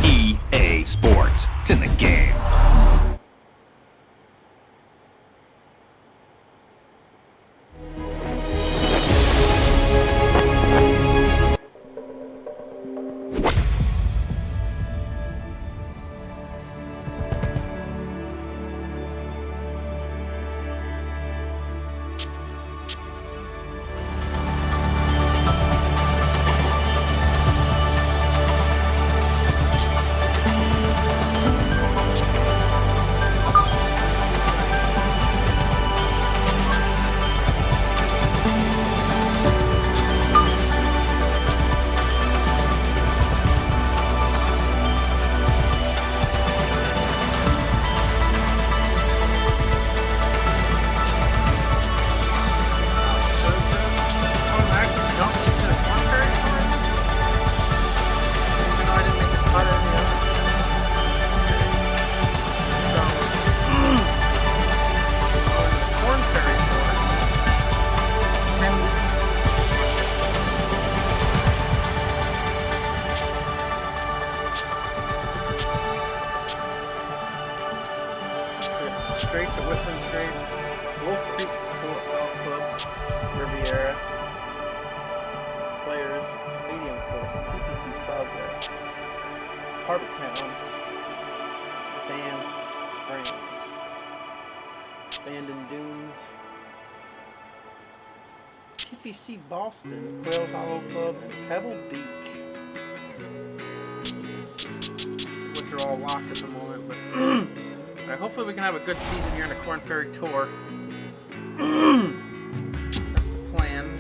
EA Sports. It's in the game. Straits at Whistling Straits, Wolf Creek Golf Club, Riviera, Players, Stadium Course, TPC Sawgrass, Harbor Town, Banff Springs, Bandon Dunes, TPC Boston, Quail Hollow Club, and Pebble Beach, which are all locked at the moment, but alright, hopefully we can have a good season here on the Korn Ferry Tour. That's the plan.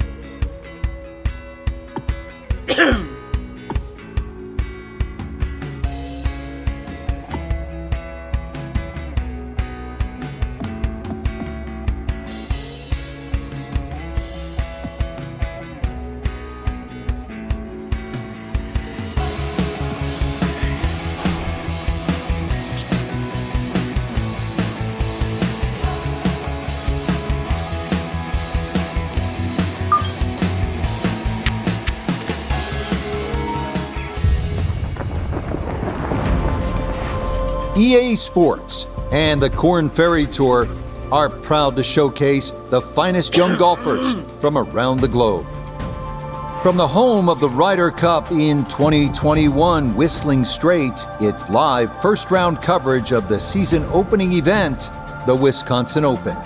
EA Sports and the Korn Ferry Tour are proud to showcase the finest young golfers from around the globe. From the home of the Ryder Cup in 2021, Whistling Straits, it's live first-round coverage of the season opening event, the Wisconsin Open.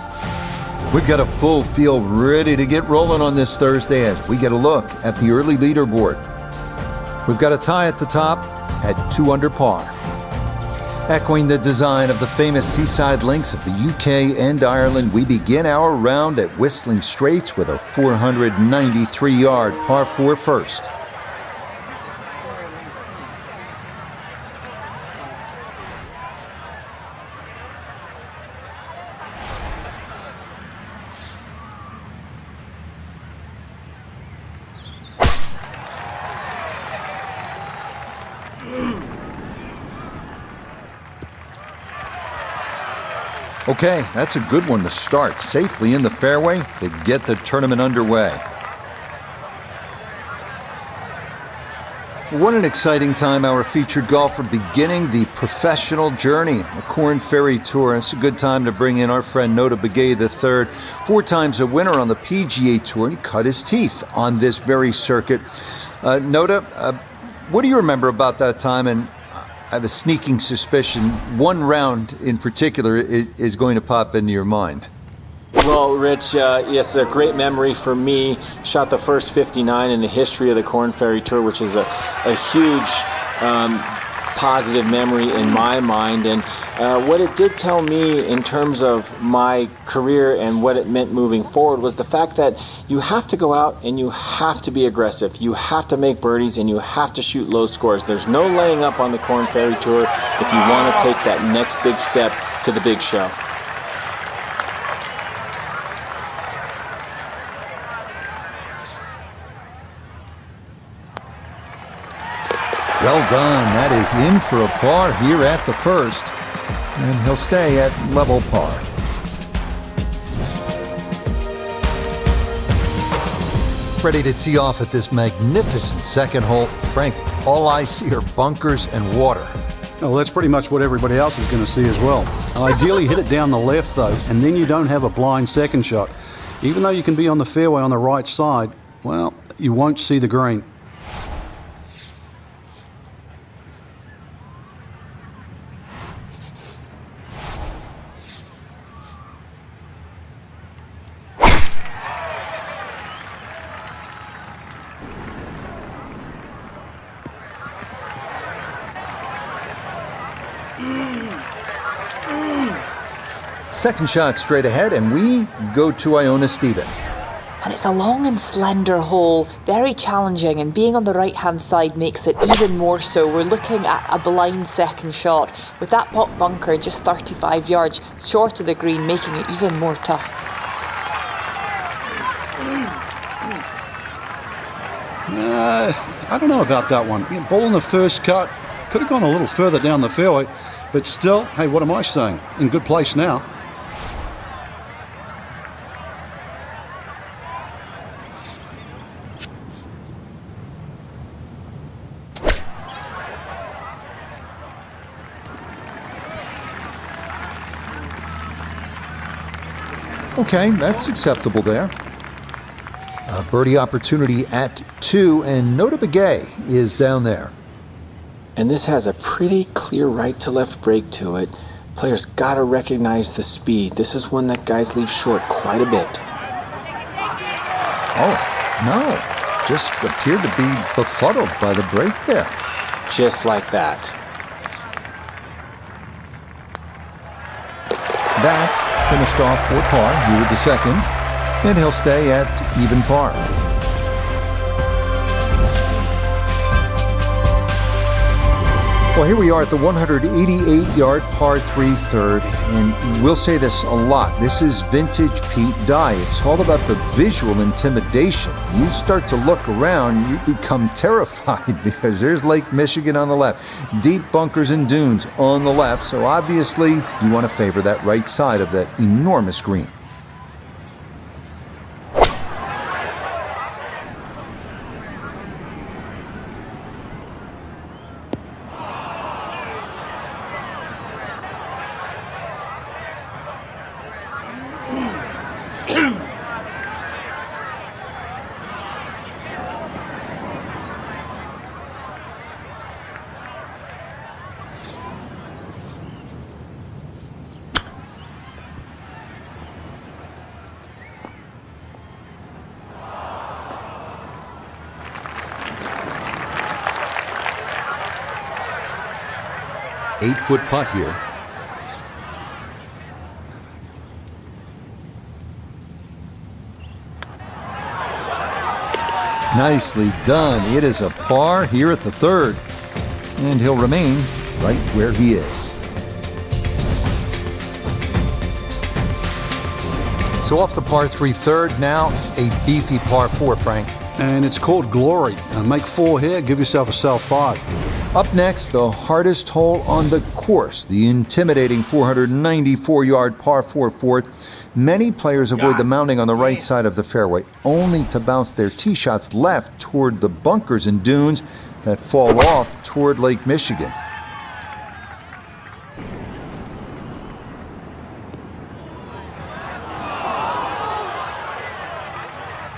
We've got a full field ready to get rolling on this Thursday as we get a look at the early leaderboard. We've got a tie at the top at 2 under par. Echoing the design of the famous seaside links of the UK and Ireland, we begin our round at Whistling Straits with a 493-yard par 4 first. Okay, that's a good one to start safely in the fairway to get the tournament underway. What an exciting time, our featured golfer beginning the professional journey, the Korn Ferry Tour. It's a good time to bring in our friend Nota Begay III, 4 times a winner on the PGA Tour, and he cut his teeth on this very circuit. Nota, what do you remember about that time? And I have a sneaking suspicion one round in particular is going to pop into your mind. Well, Rich, yes, a great memory for me. Shot the first 59 in the history of the Korn Ferry Tour, which is a huge positive memory in my mind. And what it did tell me in terms of my career and what it meant moving forward was the fact that you have to go out and you have to be aggressive. You have to make birdies and you have to shoot low scores. There's no laying up on the Korn Ferry Tour if you want to take that next big step to the big show. Well done. That is in for a par here at the first. and he'll stay at level par. Ready to tee off at this magnificent second hole. Frank, all I see are bunkers and water. Well, that's pretty much what everybody else is going to see as well. Ideally, hit it down the left, though, and then you don't have a blind second shot. Even though you can be on the fairway on the right side, well, you won't see the green. Second shot straight ahead, and we go to Iona Stephen. And it's a long and slender hole, very challenging, and being on the right-hand side makes it even more so. We're looking at a blind second shot, with that pot bunker just 35 yards short of the green, making it even more tough. I don't know about that one. Ball in the first cut, could have gone a little further down the fairway, but still, hey, what am I saying? In good place now. Okay, that's acceptable there. A birdie opportunity at 2, and Nota Begay is down there. And this has a pretty clear right to left break to it. Players gotta recognize the speed. This is one that guys leave short quite a bit. Oh, no. Just appeared to be befuddled by the break there. Just like that. That finished off for par here with the second, and he'll stay at even par. Well, here we are at the 188-yard par 3 third, and we'll say this a lot. This is vintage Pete Dye. It's all about the visual intimidation. You start to look around, you become terrified because there's Lake Michigan on the left, deep bunkers and dunes on the left, so obviously you want to favor that right side of that enormous green. Eight-foot putt here. Nicely done. It is a par here at the third, and he'll remain right where he is. So off the par 3 third, now a beefy par 4, Frank. And it's called Glory. Make 4 here, give yourself a self 5. Up next, the hardest hole on the course, the intimidating 494-yard par 4 fourth. Many players avoid the mounting on the right side of the fairway, only to bounce their tee shots left toward the bunkers and dunes that fall off toward Lake Michigan.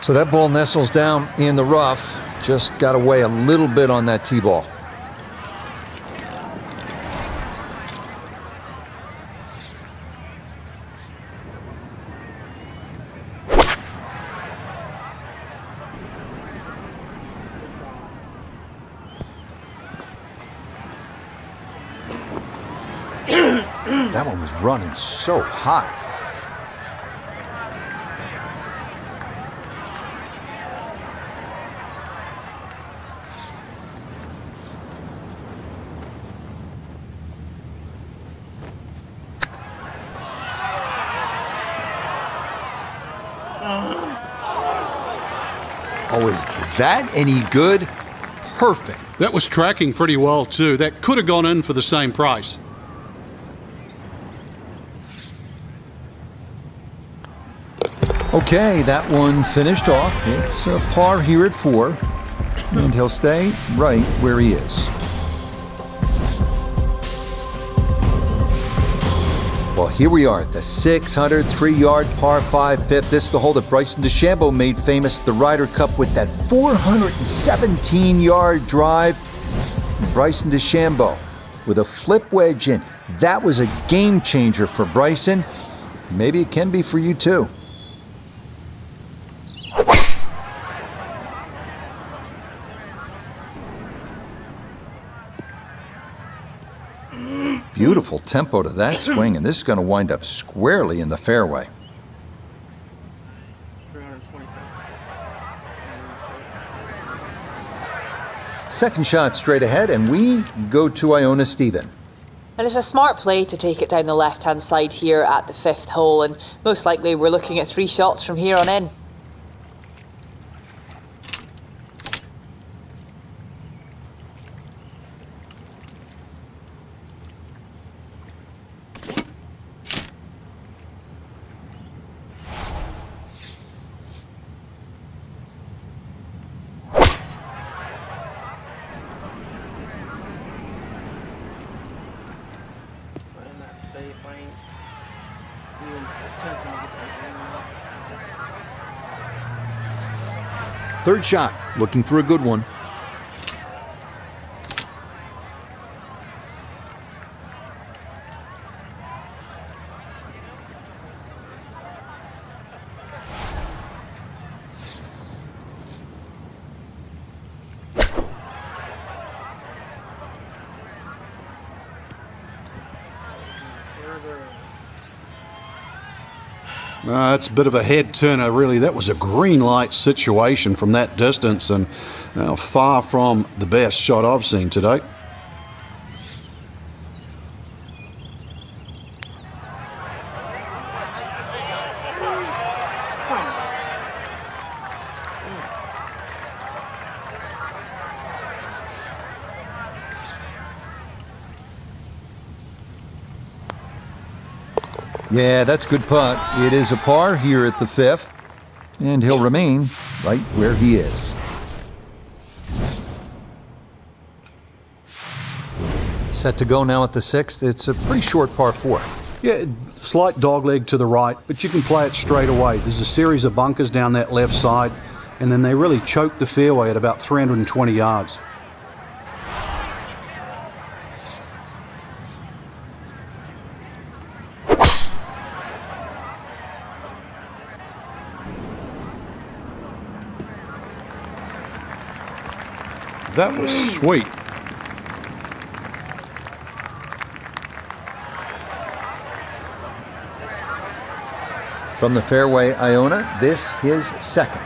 So that ball nestles down in the rough. Just got away a little bit on that tee ball. That one was running so hot. Oh, is that any good? Perfect. That was tracking pretty well, too. That could have gone in for the same price. Okay, that one finished off. It's a par here at 4, and he'll stay right where he is. Well, here we are at the 603-yard par 5 fifth. This is the hole that Bryson DeChambeau made famous at the Ryder Cup with that 417-yard drive. Bryson DeChambeau with a flip wedge in. That was a game changer for Bryson. Maybe it can be for you too. Beautiful tempo to that swing, and this is going to wind up squarely in the fairway. 327. Second shot straight ahead, and we go to Iona Stephen. And it's a smart play to take it down the left-hand side here at the 5th hole, and most likely we're looking at 3 shots from here on in. Third shot, looking for a good one. That's a bit of a head turner, really. That was a green light situation from that distance, and far from the best shot I've seen today. Yeah, that's a good putt. It is a par here at the 5th, and he'll remain right where he is. Set to go now at the 6th. It's a pretty short par 4. Yeah, slight dogleg to the right, but you can play it straight away. There's a series of bunkers down that left side, and then they really choke the fairway at about 320 yards. That was sweet. From the fairway, Iona, this his second.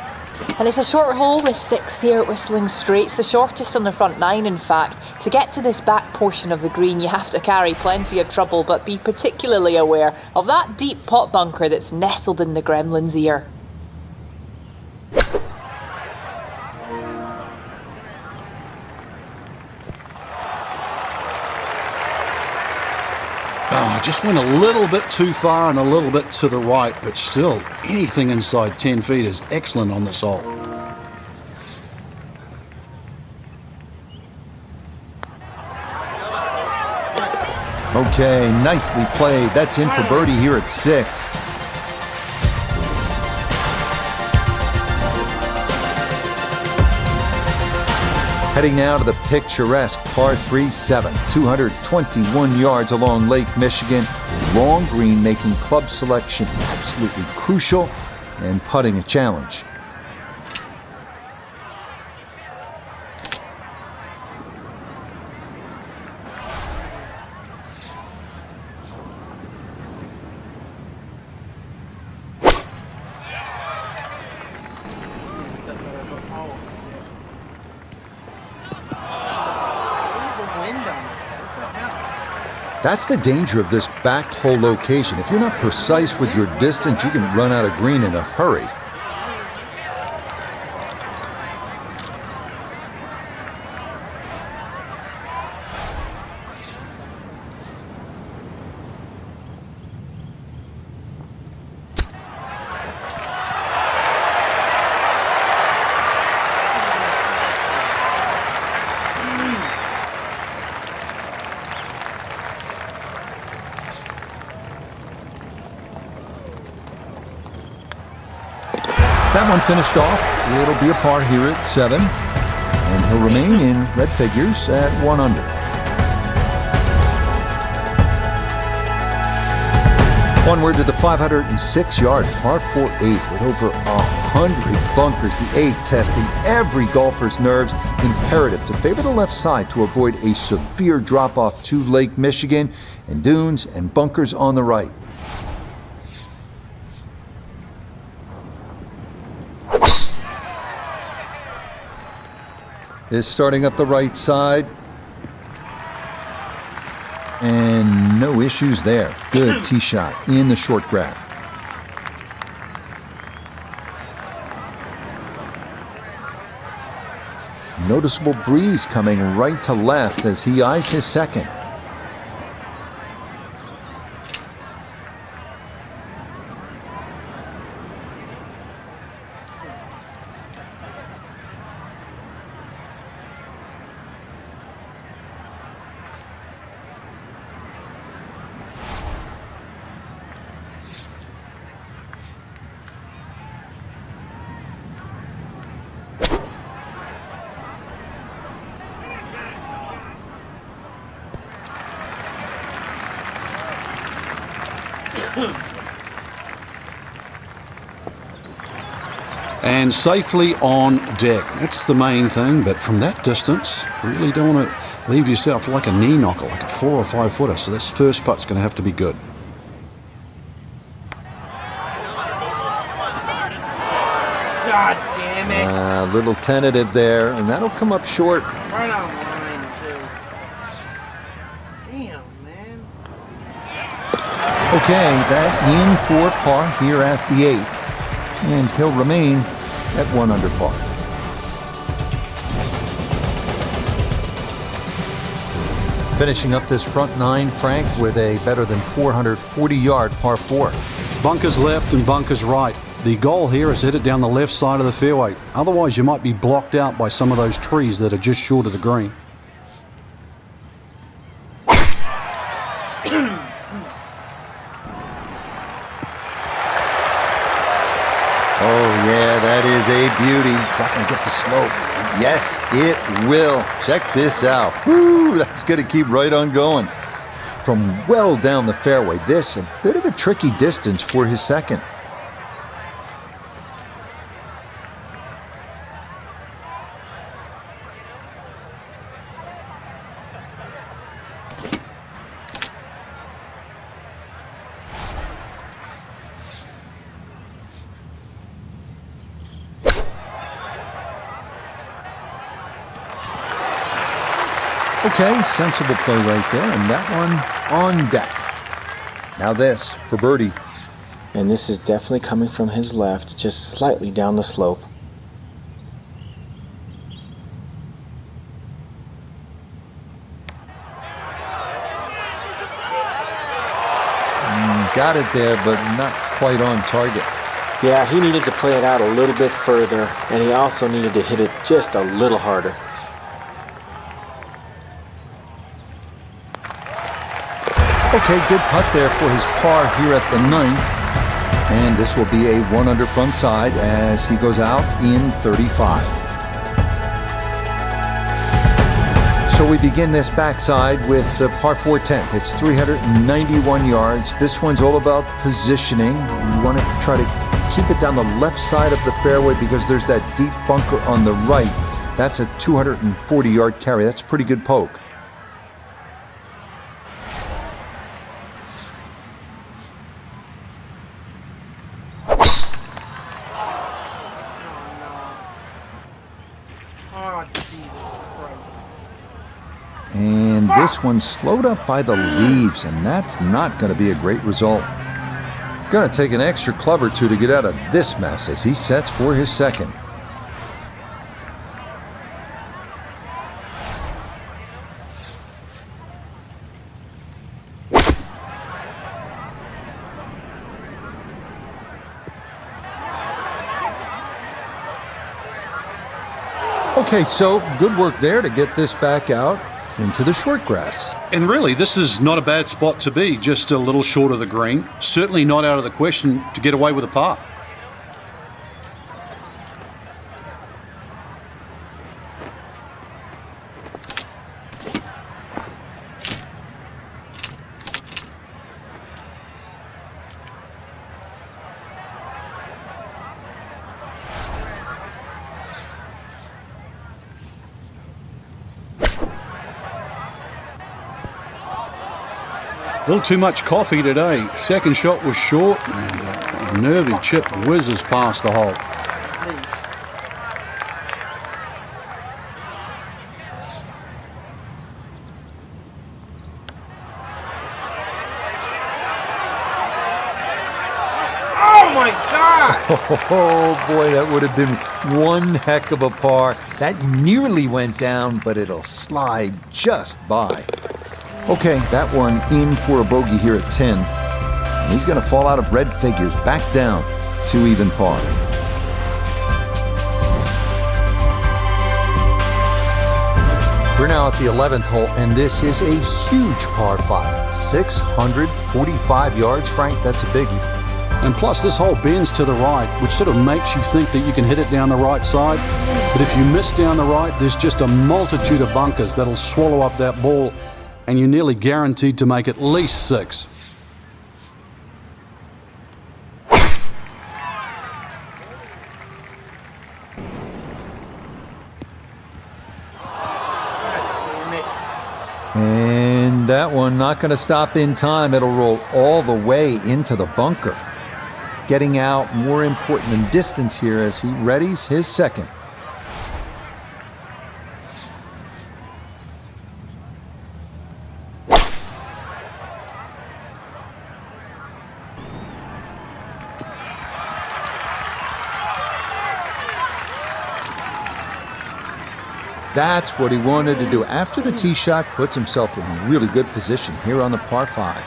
And it's a short hole, the 6th here at Whistling Straits, the shortest on the front 9 in fact. To get to this back portion of the green you have to carry plenty of trouble, but be particularly aware of that deep pot bunker that's nestled in the gremlin's ear. Just went a little bit too far and a little bit to the right, but still, anything inside 10 feet is excellent on this hole. Okay, nicely played. That's in for birdie here at 6. Heading now to the picturesque par 3-7, 221 yards along Lake Michigan. Long green making club selection absolutely crucial and putting a challenge. That's the danger of this back hole location. If you're not precise with your distance, you can run out of green in a hurry. That one finished off. It'll be a par here at 7. And he'll remain in red figures at 1 under. Onward to the 506-yard par 4-8 with over 100 bunkers. The 8 testing every golfer's nerves. Imperative to favor the left side to avoid a severe drop-off to Lake Michigan and dunes and bunkers on the right. Is starting up the right side. And no issues there. Good tee shot in the short grab. Noticeable breeze coming right to left as he eyes his second. And safely on deck. That's the main thing, but from that distance, really don't want to leave yourself like a knee knocker, like a 4 or 5 footer. So this first putt's going to have to be good. God damn it. A little tentative there, and that'll come up short. Right on line, too. Damn, man. Okay, that in for par here at the 8th. And he'll remain at 1 under par. Finishing up this front 9, Frank, with a better than 440-yard par 4. Bunkers left and bunkers right. The goal here is to hit it down the left side of the fairway. Otherwise, you might be blocked out by some of those trees that are just short of the green. Oh, yeah, that is a beauty. It's not going to get the slope. Yes, it will. Check this out. Woo, that's going to keep right on going. From well down the fairway, this a bit of a tricky distance for his second. Okay, sensible play right there, and that one on deck. Now this for birdie. And this is definitely coming from his left, just slightly down the slope. Got it there, but not quite on target. Yeah, he needed to play it out a little bit further, and he also needed to hit it just a little harder. Okay, good putt there for his par here at the 9th. And this will be a 1 under front side as he goes out in 35. So we begin this backside with the par 4 10th. It's 391 yards. This one's all about positioning. You want to try to keep it down the left side of the fairway because there's that deep bunker on the right. That's a 240-yard carry. That's a pretty good poke. And this one's slowed up by the leaves, and that's not going to be a great result. Going to take an extra club or two to get out of this mess as he sets for his second. Okay, so good work there to get this back out into the short grass. And really, this is not a bad spot to be, just a little short of the green. Certainly not out of the question to get away with a par. A little too much coffee today. Second shot was short, and a nervy chip whizzes past the hole. Oh my God! Oh boy, that would have been one heck of a par. That nearly went down, but it'll slide just by. Okay, that one in for a bogey here at 10. And he's going to fall out of red figures, back down to even par. We're now at the 11th hole, and this is a huge par 5. 645 yards, Frank, that's a biggie. And plus, this hole bends to the right, which sort of makes you think that you can hit it down the right side. But if you miss down the right, there's just a multitude of bunkers that'll swallow up that ball, and you're nearly guaranteed to make at least 6. And that one not going to stop in time. It'll roll all the way into the bunker. Getting out more important than distance here as he readies his second. That's what he wanted to do. After the tee shot, puts himself in really good position here on the par 5.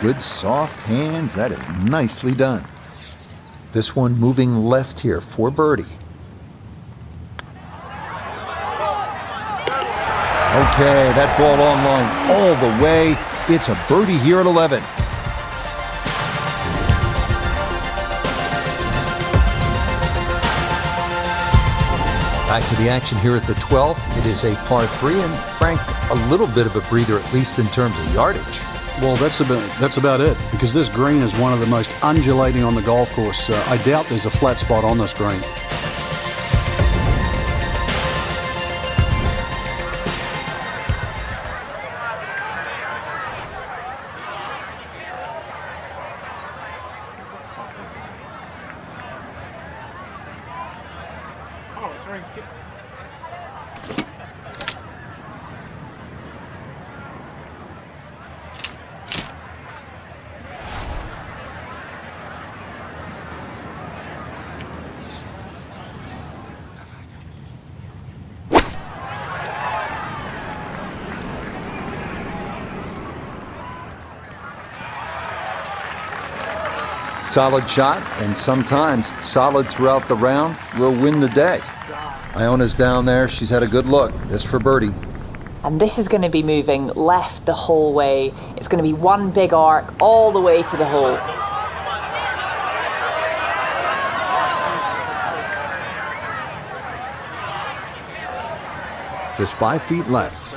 Good soft hands. That is nicely done. This one moving left here for birdie. Okay, that ball online all the way. It's a birdie here at 11. Back to the action here at the 12th. It is a par 3, and Frank, a little bit of a breather, at least in terms of yardage. Well, that's about it, because this green is one of the most undulating on the golf course. I doubt there's a flat spot on this green. Oh, it's right here. Solid shot, and sometimes solid throughout the round, will win the day. Iona's down there. She's had a good look. This for birdie. And this is going to be moving left the whole way. It's going to be one big arc all the way to the hole. Just 5 feet left.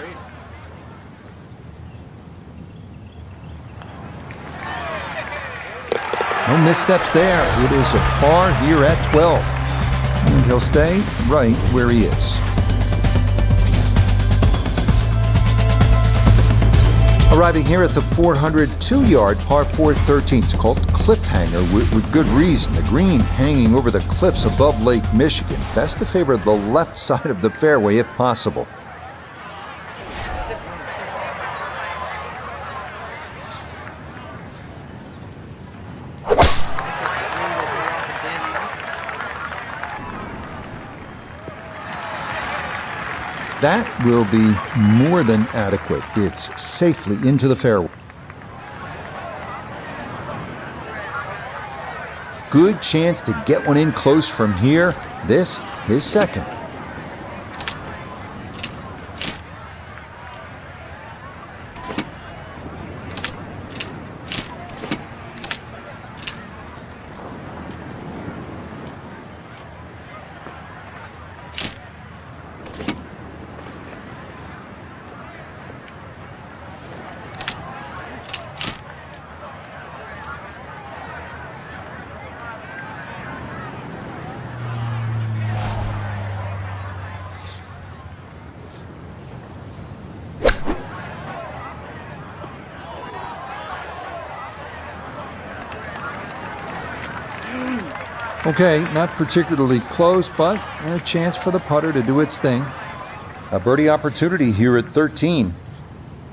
No missteps there. It is a par here at 12. And he'll stay right where he is. Arriving here at the 402-yard par 4 13th. It's called Cliffhanger with good reason. The green hanging over the cliffs above Lake Michigan. Best to favor the left side of the fairway if possible. That will be more than adequate. It's safely into the fairway. Good chance to get one in close from here. This, his second. Okay, not particularly close, but a chance for the putter to do its thing. A birdie opportunity here at 13.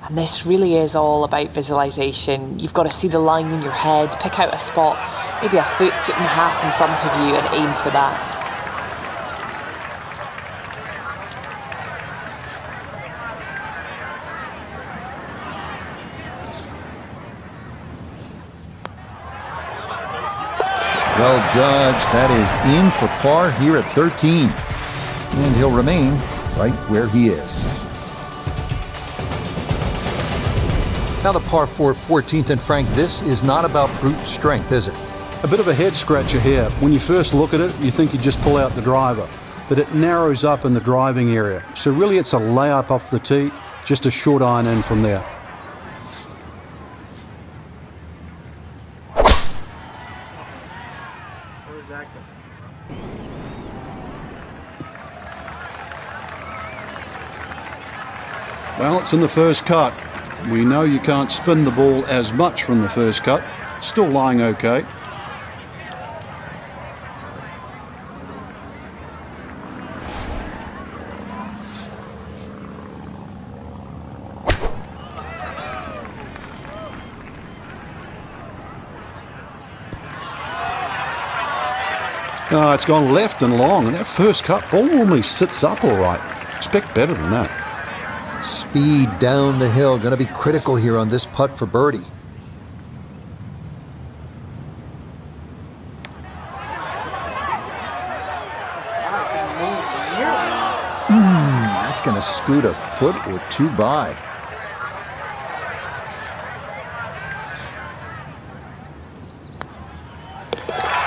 And this really is all about visualization. You've got to see the line in your head, pick out a spot, maybe a foot and a half in front of you, and aim for that. Well judged. That is in for par here at 13. And he'll remain right where he is. Now the par 4 14th, and Frank, this is not about brute strength, is it? A bit of a head scratcher here. When you first look at it, you think you just pull out the driver, but it narrows up in the driving area. So really it's a layup off the tee, just a short iron in from there. Where's that go? Well, it's in the first cut. We know you can't spin the ball as much from the first cut. It's still lying okay. It's gone left and long, and that first cut ball normally sits up all right. Expect better than that. Speed down the hill. Going to be critical here on this putt for birdie. That's going to scoot a foot or two by.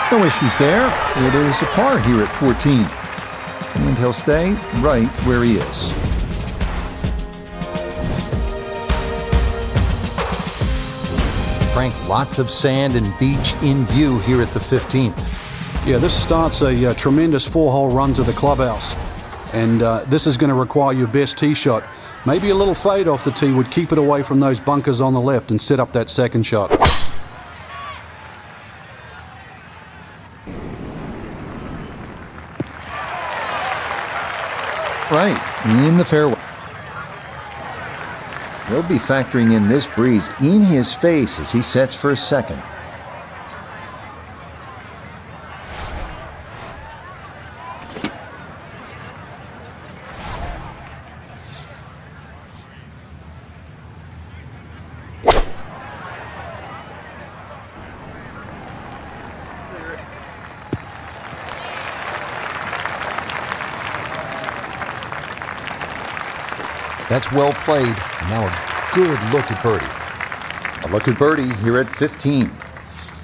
No issues there. It is a par here at 14. And he'll stay right where he is. Frank, lots of sand and beach in view here at the 15th. Yeah, this starts a tremendous 4-hole run to the clubhouse. And this is going to require your best tee shot. Maybe a little fade off the tee would keep it away from those bunkers on the left and set up that second shot. Right, in the fairway. He'll be factoring in this breeze in his face as he sets for his second. That's well played. Now a good look at birdie. A look at birdie here at 15.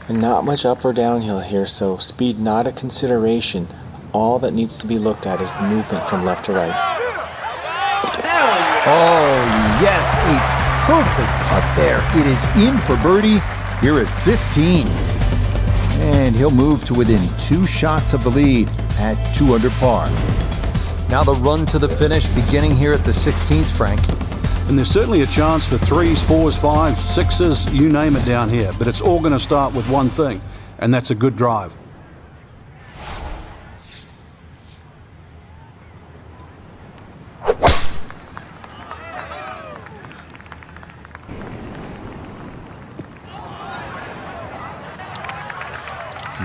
And not much up or downhill here, so speed not a consideration. All that needs to be looked at is the movement from left to right. Oh, yes, a perfect putt there. It is in for birdie here at 15. And he'll move to within 2 shots of the lead at 2 under par. Now the run to the finish beginning here at the 16th, Frank. And there's certainly a chance for 3s, 4s, 5s, 6s, you name it down here. But it's all going to start with one thing, and that's a good drive.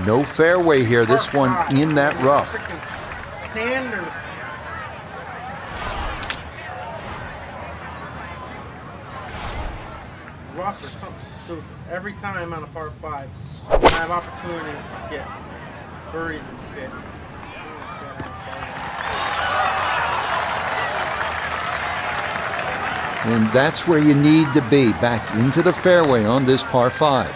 No fairway here. This one in that rough. Freaking Sander. Rough or something stupid. Every time on a par 5, I have opportunities to get birdies and fit. And that's where you need to be, back into the fairway on this par 5.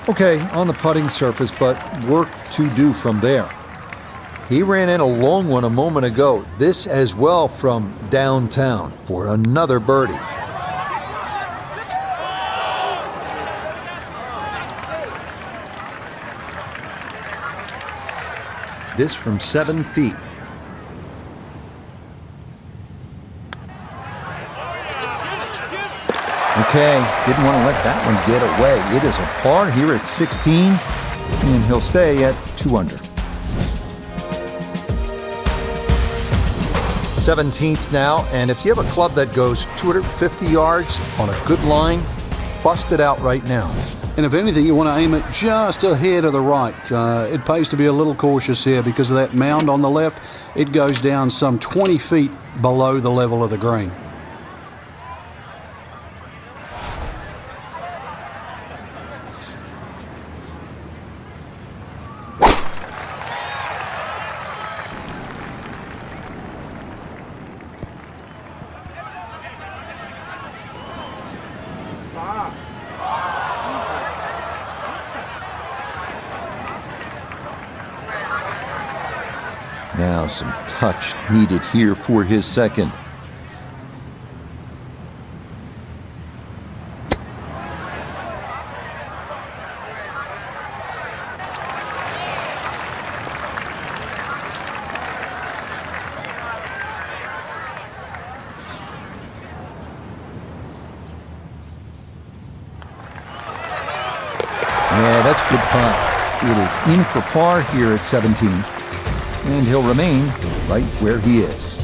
Okay, on the putting surface, but work to do from there. He ran in a long one a moment ago. This as well from downtown for another birdie. This from 7 feet. Okay, didn't want to let that one get away. It is a par here at 16, and he'll stay at 2 under. 17th now, and if you have a club that goes 250 yards on a good line, bust it out right now. And if anything, you want to aim it just a hair to the right. It pays to be a little cautious here because of that mound on the left. It goes down some 20 feet below the level of the green. Now some touch needed here for his second. Yeah, that's a good putt. It is in for par here at 17. And he'll remain right where he is.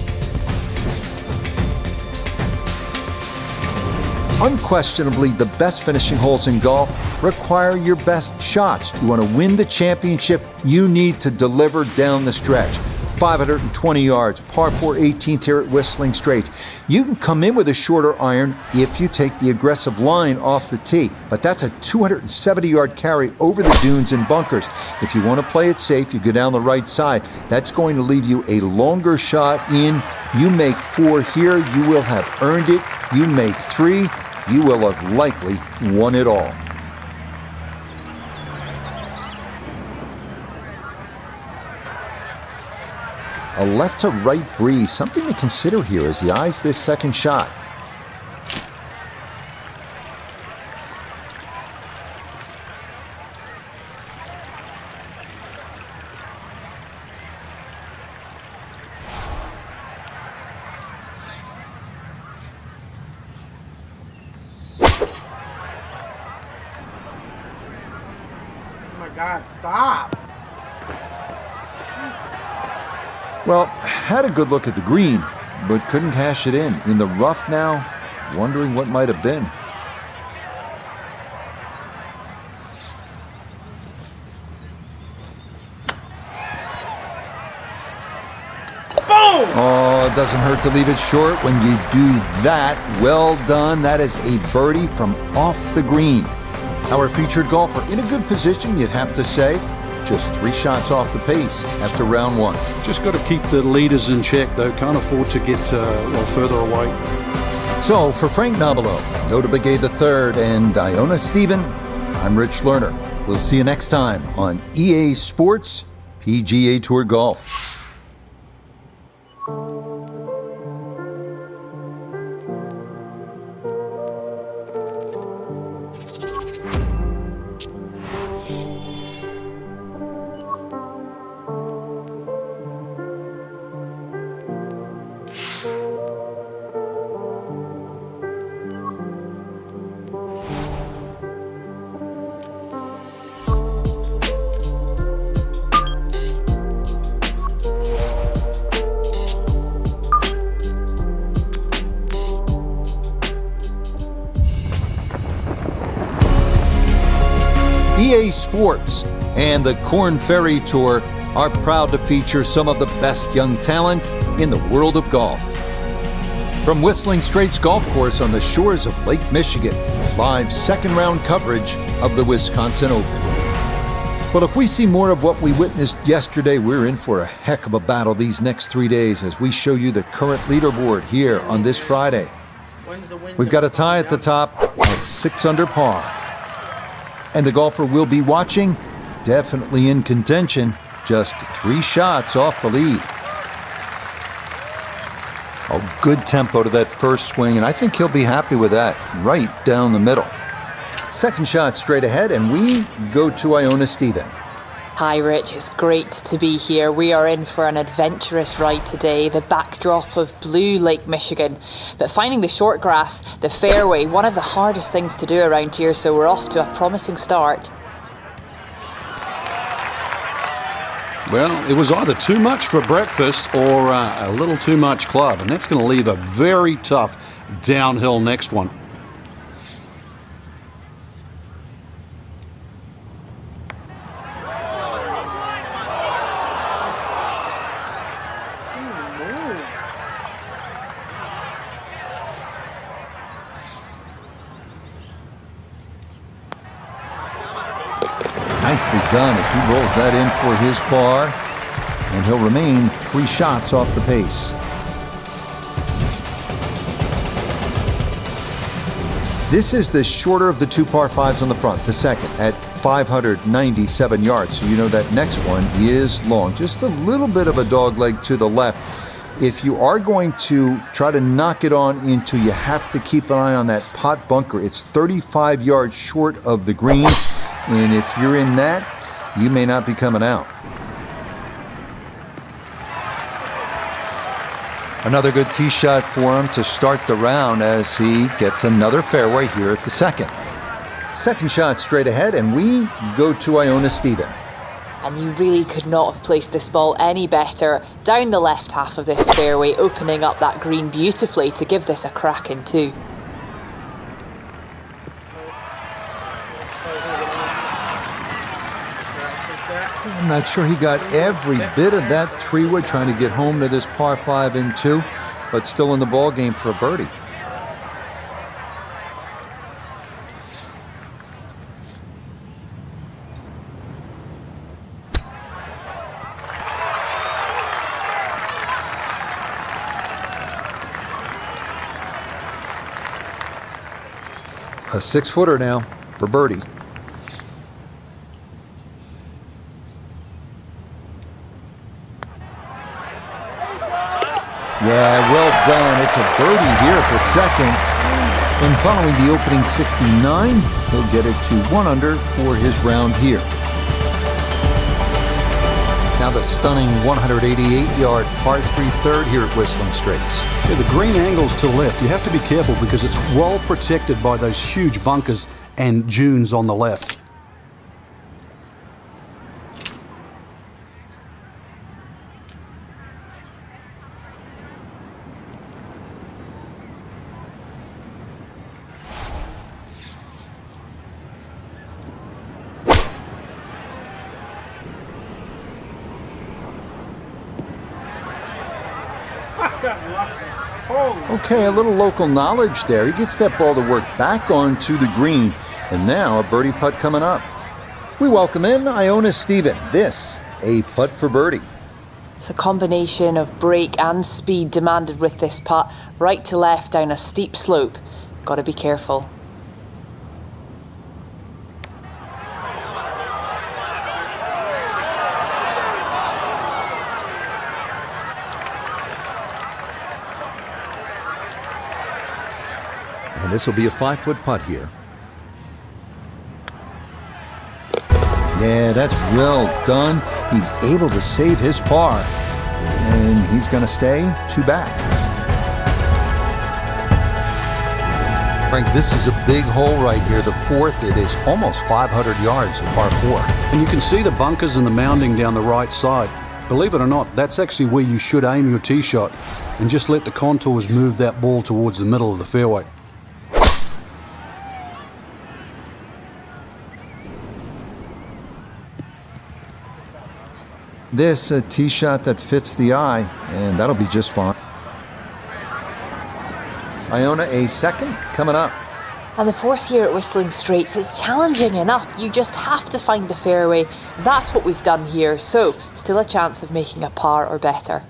Unquestionably, the best finishing holes in golf require your best shots. You want to win the championship, you need to deliver down the stretch. 520 yards, par 4 18th here at Whistling Straits. You can come in with a shorter iron if you take the aggressive line off the tee, but that's a 270-yard carry over the dunes and bunkers. If you want to play it safe, you go down the right side. That's going to leave you a longer shot in. You make 4 here, you will have earned it. You make 3, you will have likely won it all. A left to right breeze, something to consider here as he eyes this second shot. Oh my God, stop! Well, had a good look at the green, but couldn't cash it in. In the rough now, wondering what might have been. Boom! Oh, it doesn't hurt to leave it short when you do that. Well done. That is a birdie from off the green. Our featured golfer in a good position, you'd have to say. Just 3 shots off the pace after round 1. Just got to keep the leaders in check, though. Can't afford to get further away. So, for Frank Nobilo, Nota Begay III, and Iona Stephen, I'm Rich Lerner. We'll see you next time on EA Sports PGA Tour Golf. EA Sports and the KORN Ferry Tour are proud to feature some of the best young talent in the world of golf. From Whistling Straits Golf Course on the shores of Lake Michigan, live second-round coverage of the Wisconsin Open. Well, if we see more of what we witnessed yesterday, we're in for a heck of a battle these next 3 days as we show you the current leaderboard here on this Friday. We've got a tie at the top at 6 under par. And the golfer we'll be watching, definitely in contention, just 3 shots off the lead. A good tempo to that first swing, and I think he'll be happy with that, right down the middle. Second shot straight ahead, and we go to Iona Stephen. Hi Rich, it's great to be here. We are in for an adventurous ride today, the backdrop of blue Lake Michigan. But finding the short grass, the fairway, one of the hardest things to do around here, so we're off to a promising start. Well, it was either too much for breakfast or a little too much club, and that's going to leave a very tough downhill next one. Nicely done as he rolls that in for his par, and he'll remain 3 shots off the pace. This is the shorter of the 2 par 5s on the front, the second, at 597 yards. So you know that next one is long. Just a little bit of a dogleg to the left. If you are going to try to knock it on into, you have to keep an eye on that pot bunker. It's 35 yards short of the green. And if you're in that, you may not be coming out. Another good tee shot for him to start the round as he gets another fairway here at the second. Second shot straight ahead, and we go to Iona Stephen. And you really could not have placed this ball any better. Down the left half of this fairway, opening up that green beautifully to give this a crack in 2. I'm not sure he got every bit of that 3-wood trying to get home to this par 5 in 2, but still in the ball game for a birdie. A 6-footer now for birdie. Yeah, well done. It's a birdie here at the second. And following the opening 69, he'll get it to 1 under for his round here. Now the stunning 188-yard par 3 third here at Whistling Straits. Yeah, the green angles to the left. You have to be careful because it's well protected by those huge bunkers and dunes on the left. Okay, a little local knowledge there. He gets that ball to work back onto the green. And now a birdie putt coming up. We welcome in Iona Stephen. This, a putt for birdie. It's a combination of break and speed demanded with this putt, right to left down a steep slope. Gotta be careful. And this will be a 5-foot putt here. Yeah, that's well done. He's able to save his par. And he's going to stay 2 back. Frank, this is a big hole right here. The 4th, it is almost 500 yards of par 4. And you can see the bunkers and the mounding down the right side. Believe it or not, that's actually where you should aim your tee shot and just let the contours move that ball towards the middle of the fairway. This a tee shot that fits the eye, and that'll be just fine. Iona, a second coming up. And the 4th here at Whistling Straits is challenging enough. You just have to find the fairway. That's what we've done here. So, still a chance of making a par or better.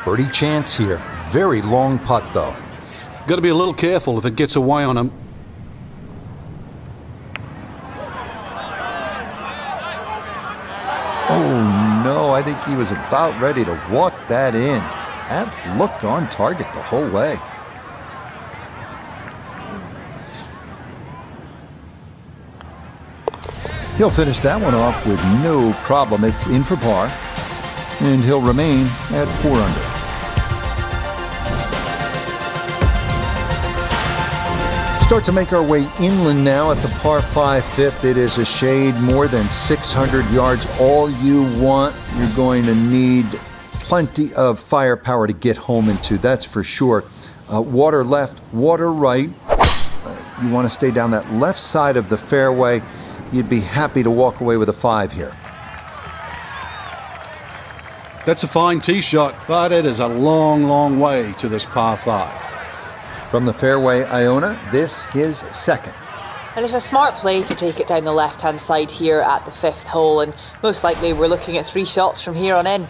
Birdie chance here. Very long putt, though. Got to be a little careful if it gets away on him. Oh, no, I think he was about ready to walk that in. That looked on target the whole way. He'll finish that one off with no problem. It's in for par, and he'll remain at 4 under. Start to make our way inland now at the par 5 5th. It is a shade more than 600 yards. All you want, you're going to need plenty of firepower to get home into, that's for sure. Water left, water right. You want to stay down that left side of the fairway. You'd be happy to walk away with a 5 here. That's a fine tee shot, but it is a long, long way to this par 5. From the fairway, Iona, this his second. And it's a smart play to take it down the left-hand side here at the 5th hole, and most likely we're looking at 3 shots from here on in.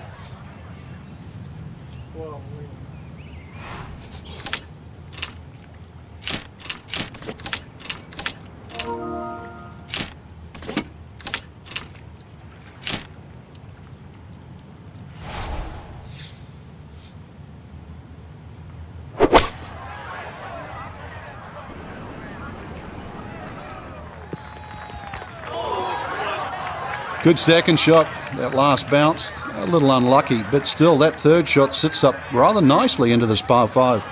Good second shot. That last bounce, a little unlucky, but still that 3rd shot sits up rather nicely into this par 5.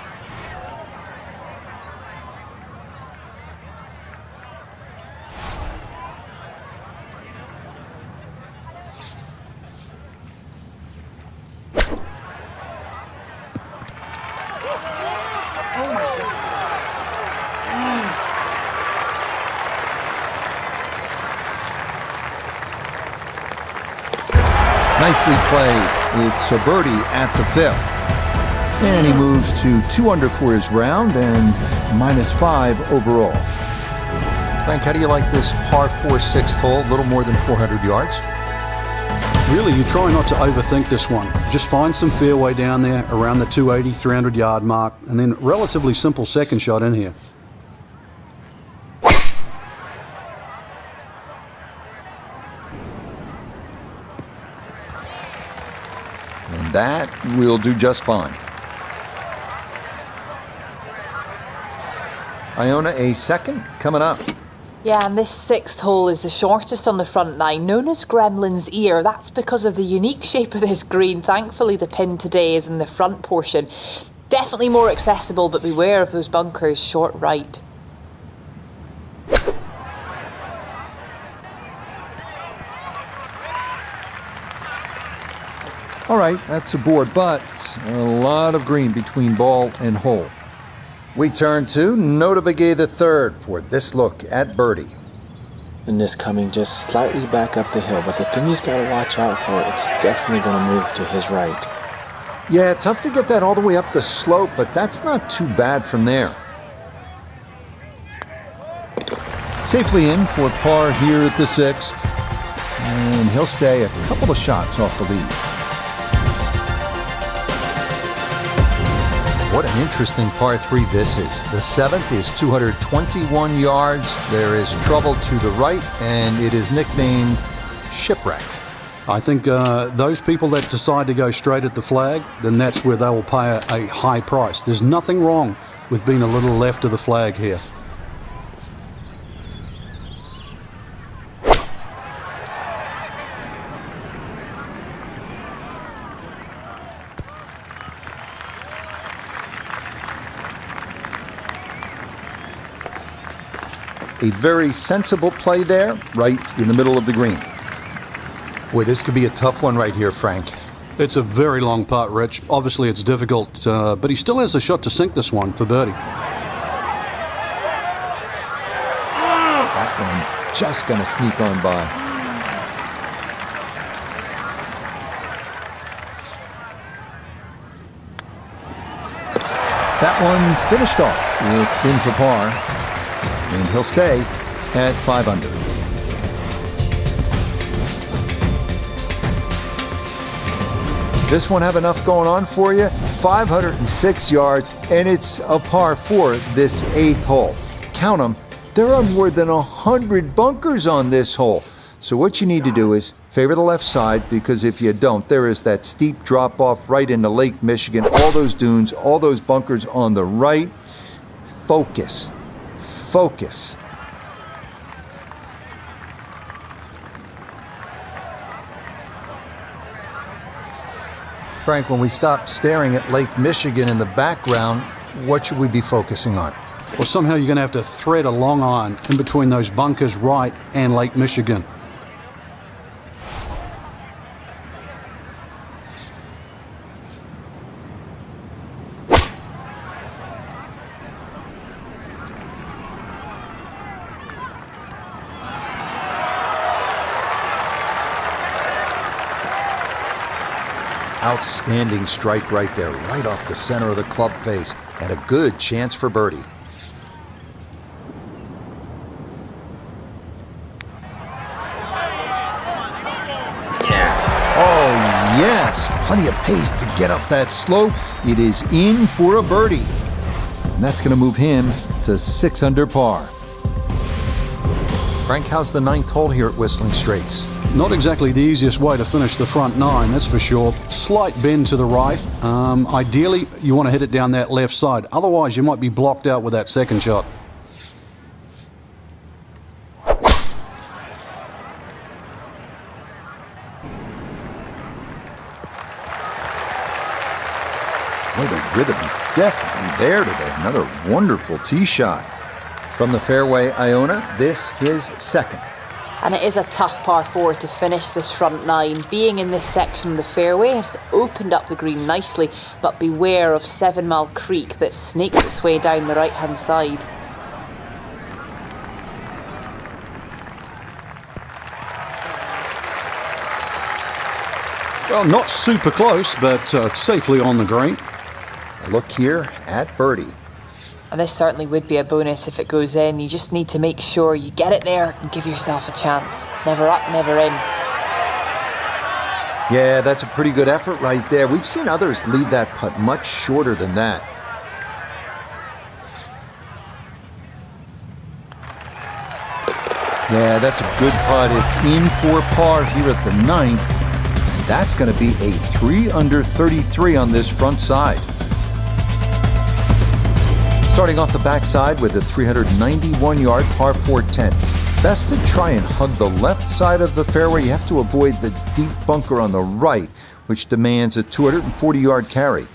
Nicely played. It's a birdie at the 5th. And he moves to 2 under for his round and -5 overall. Frank, how do you like this par 4 6th hole? A little more than 400 yards. Really, you try not to overthink this one. Just find some fairway down there around the 280, 300 yard mark, and then relatively simple second shot in here. And that will do just fine. Iona, a second coming up. Yeah, and this 6th hole is the shortest on the front 9, known as Gremlin's Ear. That's because of the unique shape of this green. Thankfully, the pin today is in the front portion. Definitely more accessible, but beware of those bunkers short right. All right, that's a board, but a lot of green between ball and hole. We turn to Nota Begay III for this look at birdie. And this coming just slightly back up the hill, but the thing he's got to watch out for, it's definitely going to move to his right. Yeah, tough to get that all the way up the slope, but that's not too bad from there. Safely in for par here at the 6th. And he'll stay a couple of shots off the lead. What an interesting par 3 this is. The 7th is 221 yards. There is trouble to the right, and it is nicknamed Shipwreck. I think those people that decide to go straight at the flag, then that's where they will pay a high price. There's nothing wrong with being a little left of the flag here. A very sensible play there, right in the middle of the green. Boy, this could be a tough one right here, Frank. It's a very long putt, Rich. Obviously, it's difficult, but he still has a shot to sink this one for birdie. That one just going to sneak on by. That one finished off. It's in for par, and he'll stay at 5 under. This one have enough going on for you? 506 yards, and it's a par 4 this 8th hole. Count them, there are more than 100 bunkers on this hole. So what you need to do is favor the left side, because if you don't, there is that steep drop off right into Lake Michigan, all those dunes, all those bunkers on the right. Focus. Focus. Frank, when we stop staring at Lake Michigan in the background, what should we be focusing on? Well, somehow you're going to have to thread a long iron in between those bunkers right and Lake Michigan. Outstanding strike right there, right off the center of the club face, and a good chance for birdie. Oh, yes, plenty of pace to get up that slope. It is in for a birdie, and that's going to move him to 6 under par. Frank, how's the 9th hole here at Whistling Straits? Not exactly the easiest way to finish the front 9, that's for sure. Slight bend to the right. Ideally, you want to hit it down that left side. Otherwise, you might be blocked out with that second shot. Boy, the rhythm is definitely there today. Another wonderful tee shot. From the fairway, Iona, this his 2nd. And it is a tough par 4 to finish this front 9. Being in this section of the fairway has opened up the green nicely, but beware of 7 Mile Creek that snakes its way down the right-hand side. Well, not super close, but safely on the green. A look here at birdie. And this certainly would be a bonus if it goes in. You just need to make sure you get it there and give yourself a chance. Never up, never in. Yeah, that's a pretty good effort right there. We've seen others leave that putt much shorter than that. Yeah, that's a good putt. It's in for par here at the 9th. That's going to be a 3 under 33 on this front side. Starting off the backside with a 391-yard par 4 10. Best to try and hug the left side of the fairway. You have to avoid the deep bunker on the right, which demands a 240-yard carry.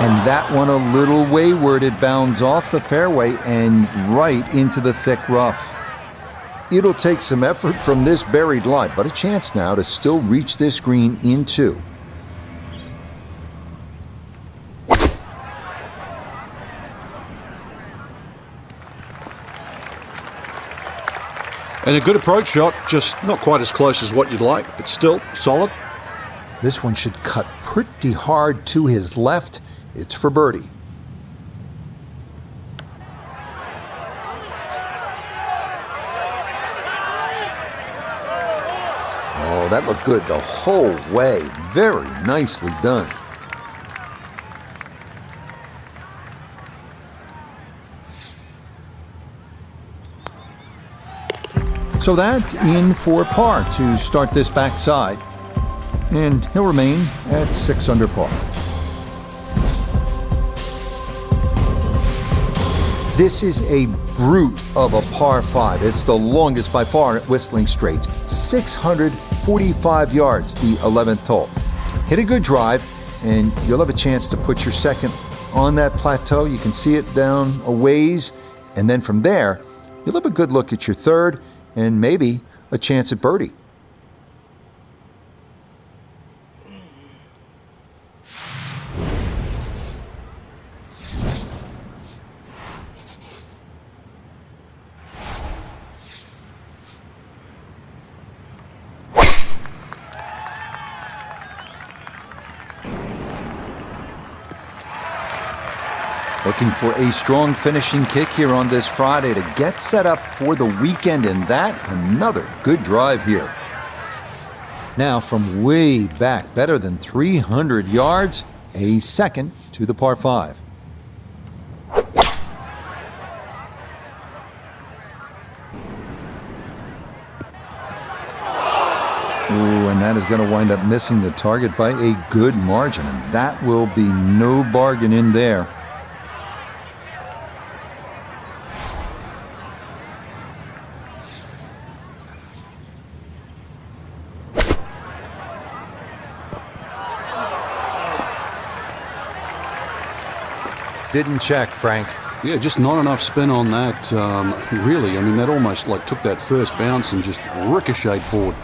And that one a little wayward. It bounds off the fairway and right into the thick rough. It'll take some effort from this buried lie, but a chance now to still reach this green in 2. And a good approach shot, just not quite as close as what you'd like, but still solid. This one should cut pretty hard to his left. It's for birdie. Oh, that looked good the whole way. Very nicely done. So that in for par to start this backside. And he'll remain at 6 under par. This is a brute of a par 5. It's the longest by far at Whistling Straits. 645 yards, the 11th hole. Hit a good drive, and you'll have a chance to put your second on that plateau. You can see it down a ways, and then from there, you'll have a good look at your third, and maybe a chance at birdie. Looking for a strong finishing kick here on this Friday to get set up for the weekend, and that another good drive here. Now from way back, better than 300 yards, a second to the par 5. Ooh, and that is going to wind up missing the target by a good margin, and that will be no bargain in there. Didn't check, Frank. Yeah, just not enough spin on that, really. I mean, that almost like took that first bounce and just ricocheted forward.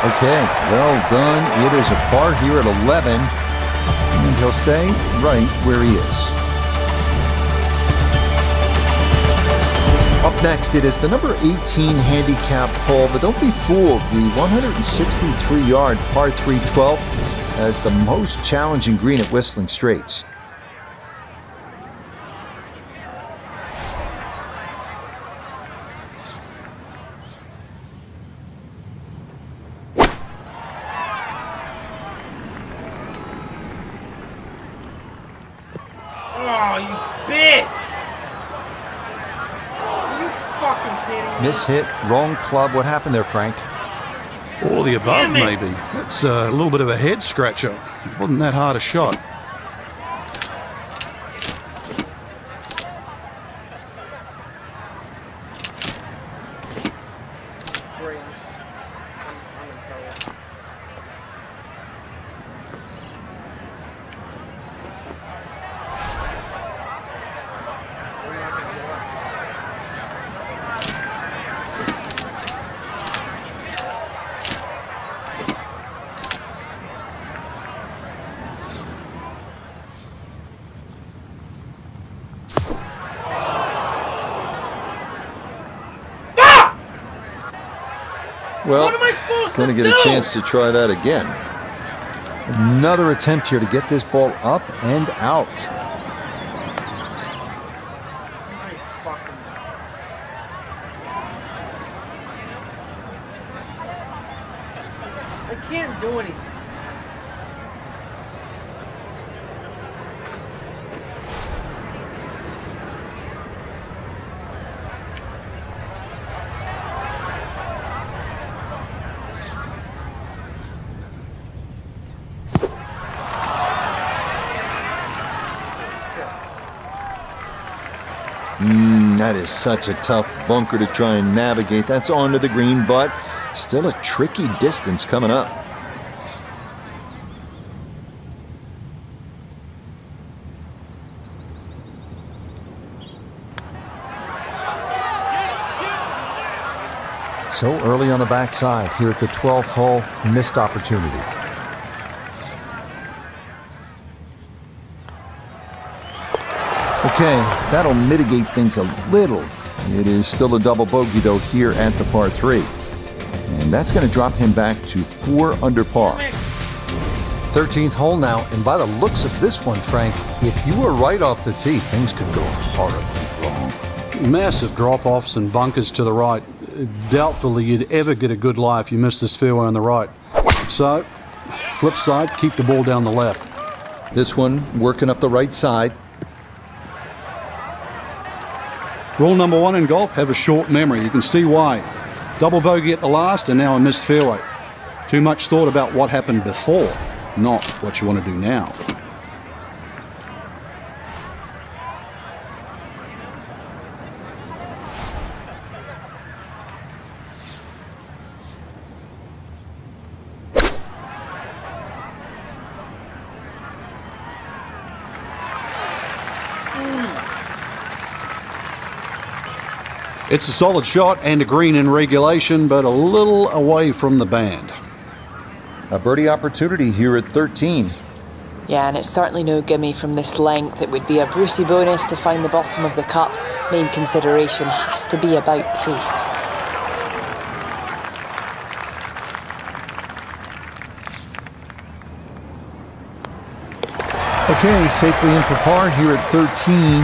Okay, well done. It is a par here at 11, and he'll stay right where he is. Up next, it is the number 18 handicap hole, but don't be fooled. The 163-yard par 3-12 has the most challenging green at Whistling Straits. Oh, you bitch! Are you fucking kidding me? Mishit, wrong club. What happened there, Frank? Or the above, Damn it. maybe. That's a little bit of a head scratcher. It wasn't that hard a shot. Great, I'm in trouble. We're not gonna give up. Well, What am I supposed going to to get a do? chance to try that again. Another attempt here to get this ball up and out. My fucking... I can't do anything. That is such a tough bunker to try and navigate. That's onto the green, but still a tricky distance coming up. So early on the backside here at the 12th hole, missed opportunity. Okay, that'll mitigate things a little. It is still a double bogey, though, here at the par 3. And that's going to drop him back to 4 under par. 13th hole now, and by the looks of this one, Frank, if you were right off the tee, things could go horribly wrong. Massive drop-offs and bunkers to the right. Doubtful that you'd ever get a good lie if you missed this fairway on the right. So, flip side, keep the ball down the left. This one working up the right side. Rule number 1 in golf, have a short memory. You can see why. Double bogey at the last and now a missed fairway. Too much thought about what happened before, not what you want to do now. It's a solid shot and a green in regulation, but a little away from the band. A birdie opportunity here at 13. Yeah, and it's certainly no gimme from this length. It would be a Brucey bonus to find the bottom of the cup. Main consideration has to be about pace. Okay, safely in for par here at 13.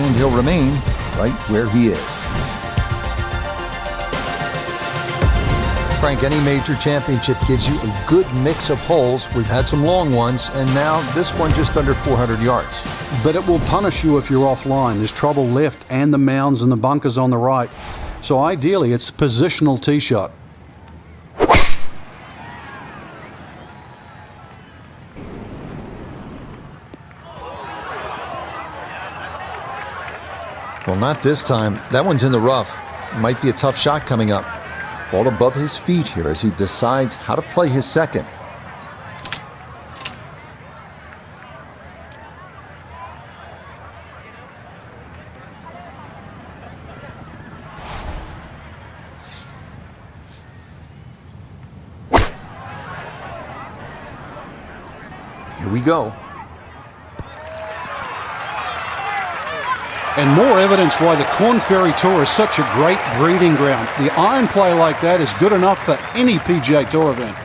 And he'll remain right where he is. Frank, any major championship gives you a good mix of holes. We've had some long ones, and now this one just under 400 yards. But it will punish you if you're offline. There's trouble left and the mounds and the bunkers on the right. So ideally, it's a positional tee shot. Well, not this time. That one's in the rough. Might be a tough shot coming up. Ball above his feet here as he decides how to play his second. Here we go. And more evidence why the Korn Ferry Tour is such a great breeding ground. The iron play like that is good enough for any PGA Tour event.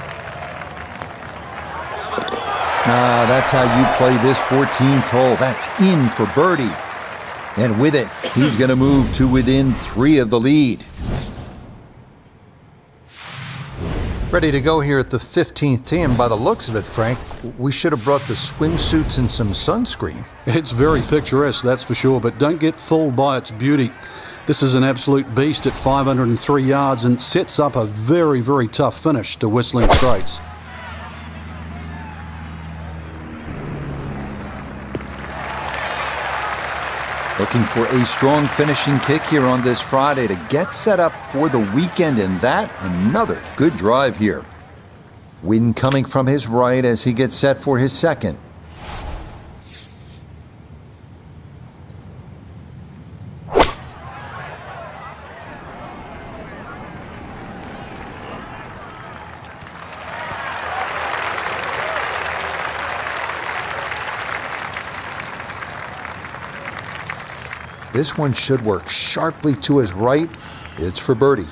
That's how you play this 14th hole. That's in for birdie. And with it, he's going to move to within 3 of the lead. Ready to go here at the 15th tee, and by the looks of it, Frank, we should have brought the swimsuits and some sunscreen. It's very picturesque, that's for sure, but don't get fooled by its beauty. This is an absolute beast at 503 yards and sets up a very, very tough finish to Whistling Straits. Looking for a strong finishing kick here on this Friday to get set up for the weekend, and that another good drive here. Wind coming from his right as he gets set for his second. This one should work sharply to his right. It's for birdie.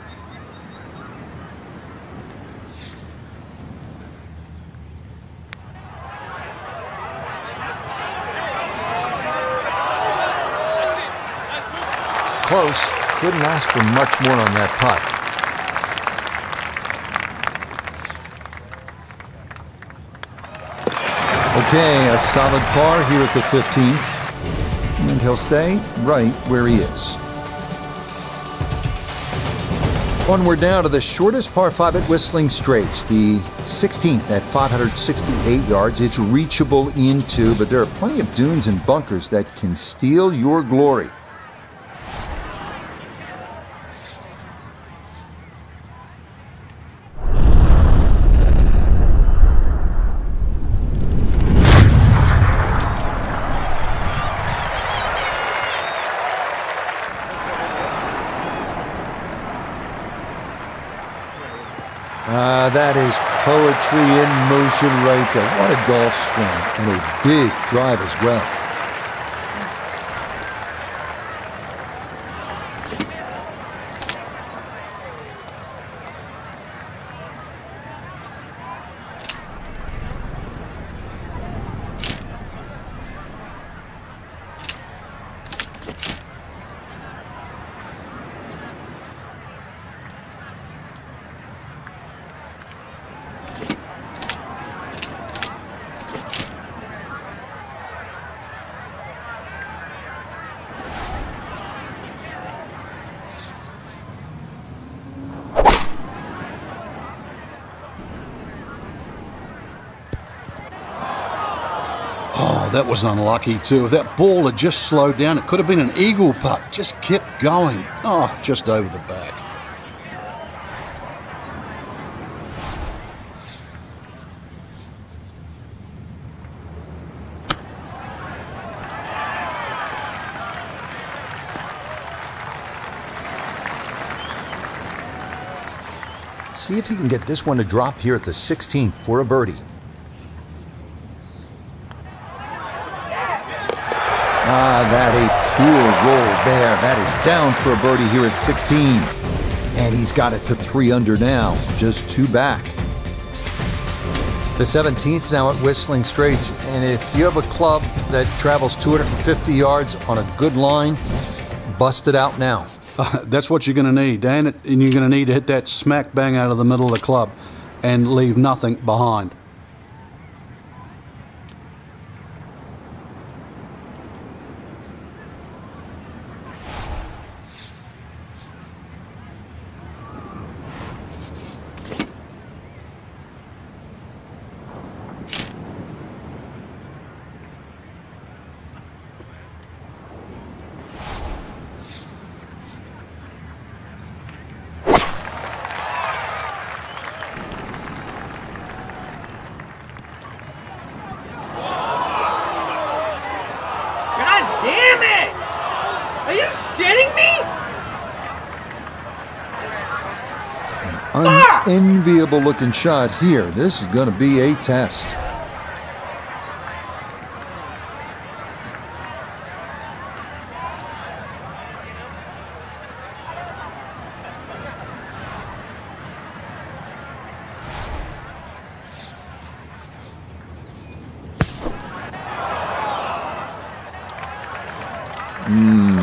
Close. Couldn't ask for much more on that putt. Okay, a solid par here at the 15th. And he'll stay right where he is. Onward now to the shortest par 5 at Whistling Straits, the 16th at 568 yards. It's reachable into, but there are plenty of dunes and bunkers that can steal your glory. that is poetry in motion right there. What a golf swing, and a big drive as well. Oh, that was unlucky too. If that ball had just slowed down, it could have been an eagle putt. Just kept going. Oh, just over the back. See if he can get this one to drop here at the 16th for a birdie. That a poor roll there. That is down for a birdie here at 16. And he's got it to 3 under now, just 2 back. The 17th now at Whistling Straits, and if you have a club that travels 250 yards on a good line, bust it out now. That's what you're going to need, Dan, and you're going to need to hit that smack bang out of the middle of the club and leave nothing behind. Damn it! Are you shitting me? An unenviable looking shot here. This is going to be a test.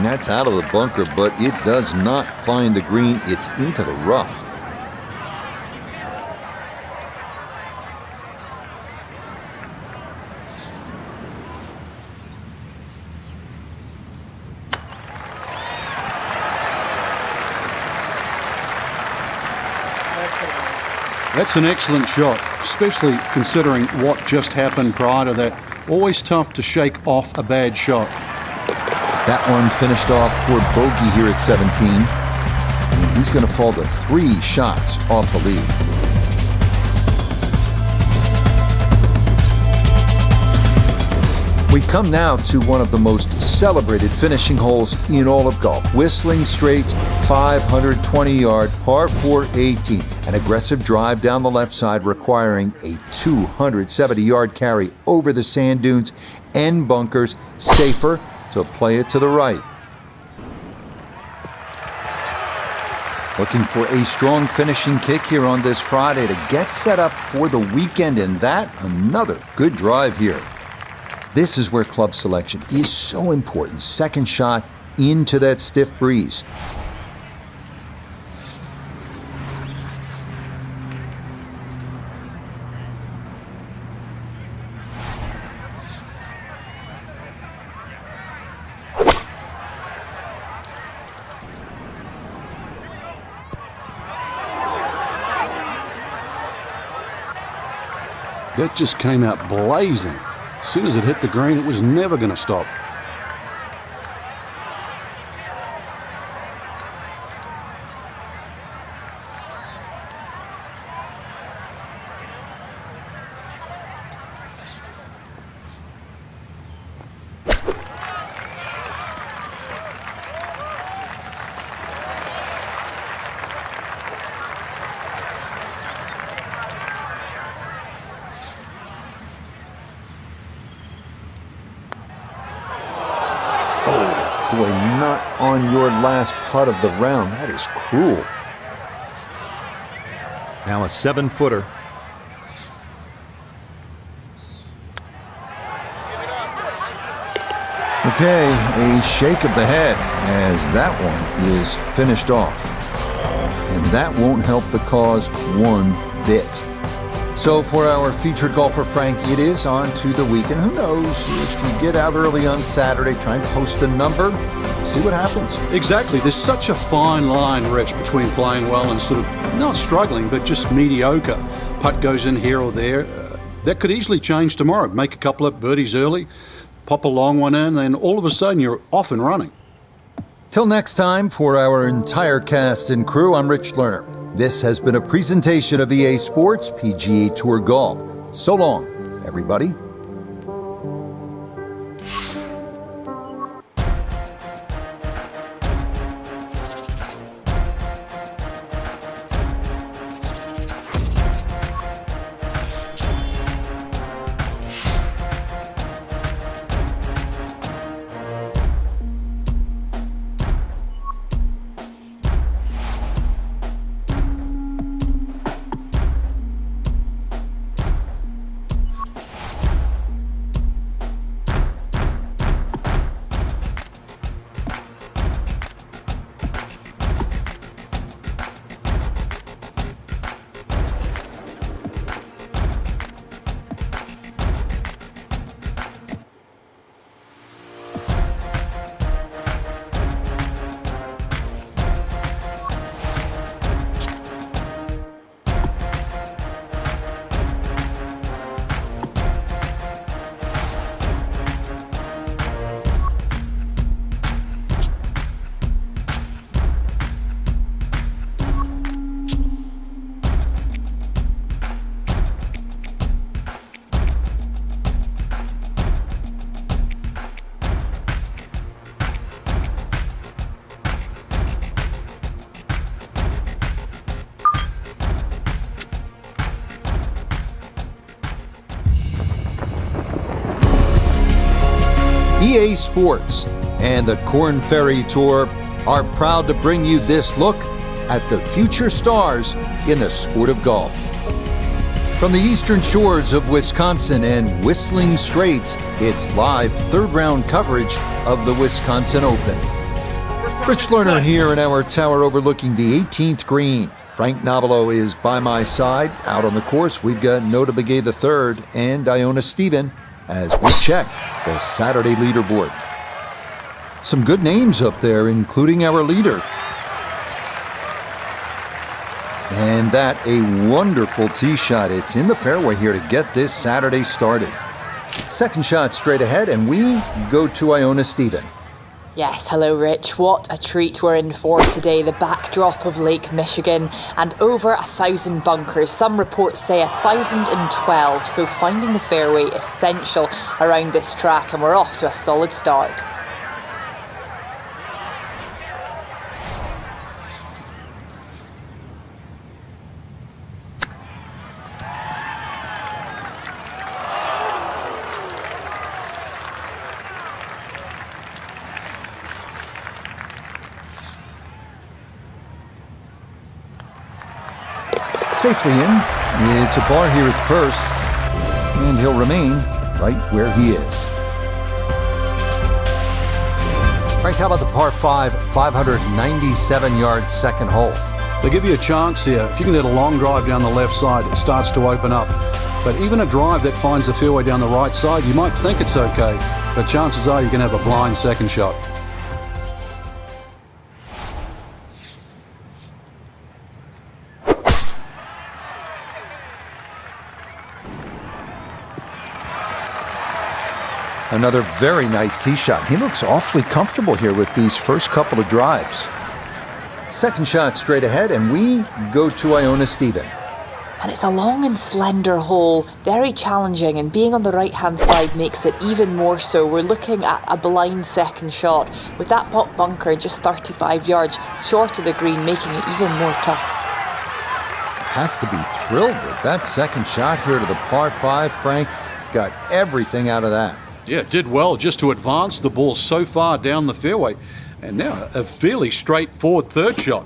That's out of the bunker, but it does not find the green. It's into the rough. That's an excellent shot, especially considering what just happened prior to that. Always tough to shake off a bad shot. That one finished off for bogey here at 17. And he's going to fall to 3 shots off the lead. We come now to one of the most celebrated finishing holes in all of golf. Whistling Straits, 520-yard par 4 18. An aggressive drive down the left side requiring a 270-yard carry over the sand dunes and bunkers. Safer to play it to the right. Looking for a strong finishing kick here on this Friday to get set up for the weekend, and that another good drive here. This is where club selection is so important. Second shot into that stiff breeze. That just came out blazing. As soon as it hit the green, it was never going to stop. fairway, not on your last putt of the round. That is cruel. Now a 7-footer. Okay, a shake of the head as that one is finished off. And that won't help the cause one bit. So for our featured golfer, Frank, it is on to the weekend. Who knows, if you get out early on Saturday, try and post a number, see what happens. Exactly. There's such a fine line, Rich, between playing well and sort of not struggling, but just mediocre. Putt goes in here or there. That could easily change tomorrow. Make a couple of birdies early, pop a long one in, then all of a sudden you're off and running. Till next time, for our entire cast and crew, I'm Rich Lerner. This has been a presentation of EA Sports PGA Tour Golf. So long, everybody. EA Sports and the KORN Ferry Tour are proud to bring you this look at the future stars in the sport of golf. From the eastern shores of Wisconsin and Whistling Straits, it's live third-round coverage of the Wisconsin Open. Rich Lerner here in our tower overlooking the 18th green. Frank Nobilo is by my side. Out on the course, we've got Nota Begay III and Iona Stephen as we check the Saturday leaderboard. Some good names up there, including our leader. And that a wonderful tee shot. It's in the fairway here to get this Saturday started. Second shot straight ahead, and we go to Iona Stephen. Yes, hello Rich. What a treat we're in for today. The backdrop of Lake Michigan and over 1,000 bunkers. Some reports say 1,012, so finding the fairway essential around this track, and we're off to a solid start. Safely in. It's a par here at first, and he'll remain right where he is. Frank, how about the par 5, 597 yards second hole? They give you a chance here. If you can hit a long drive down the left side, it starts to open up. But even a drive that finds the fairway down the right side, you might think it's okay, but chances are you can have a blind second shot. Another very nice tee shot. He looks awfully comfortable here with these first couple of drives. Second shot straight ahead, and we go to Iona Stephen. And it's a long and slender hole, very challenging, and being on the right-hand side makes it even more so. We're looking at a blind second shot, with that pot bunker just 35 yards short of the green, making it even more tough. Has to be thrilled with that second shot here to the par 5. Frank got everything out of that. Yeah, did well just to advance the ball so far down the fairway. And now a fairly straightforward third shot.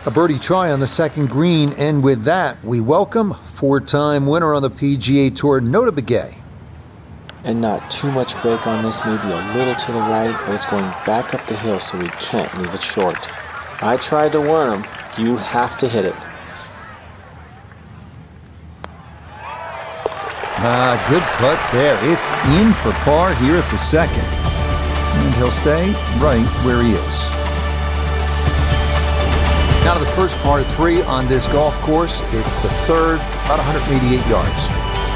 A birdie try on the second green, and with that, we welcome four-time winner on the PGA Tour, Nota Begay. And not too much break on this, maybe a little to the right, but it's going back up the hill, so we can't leave it short. I tried to warn him. You have to hit it. Good putt there. It's in for par here at the second. And he'll stay right where he is. Now to the first par 3 on this golf course. It's the third, about 188 yards.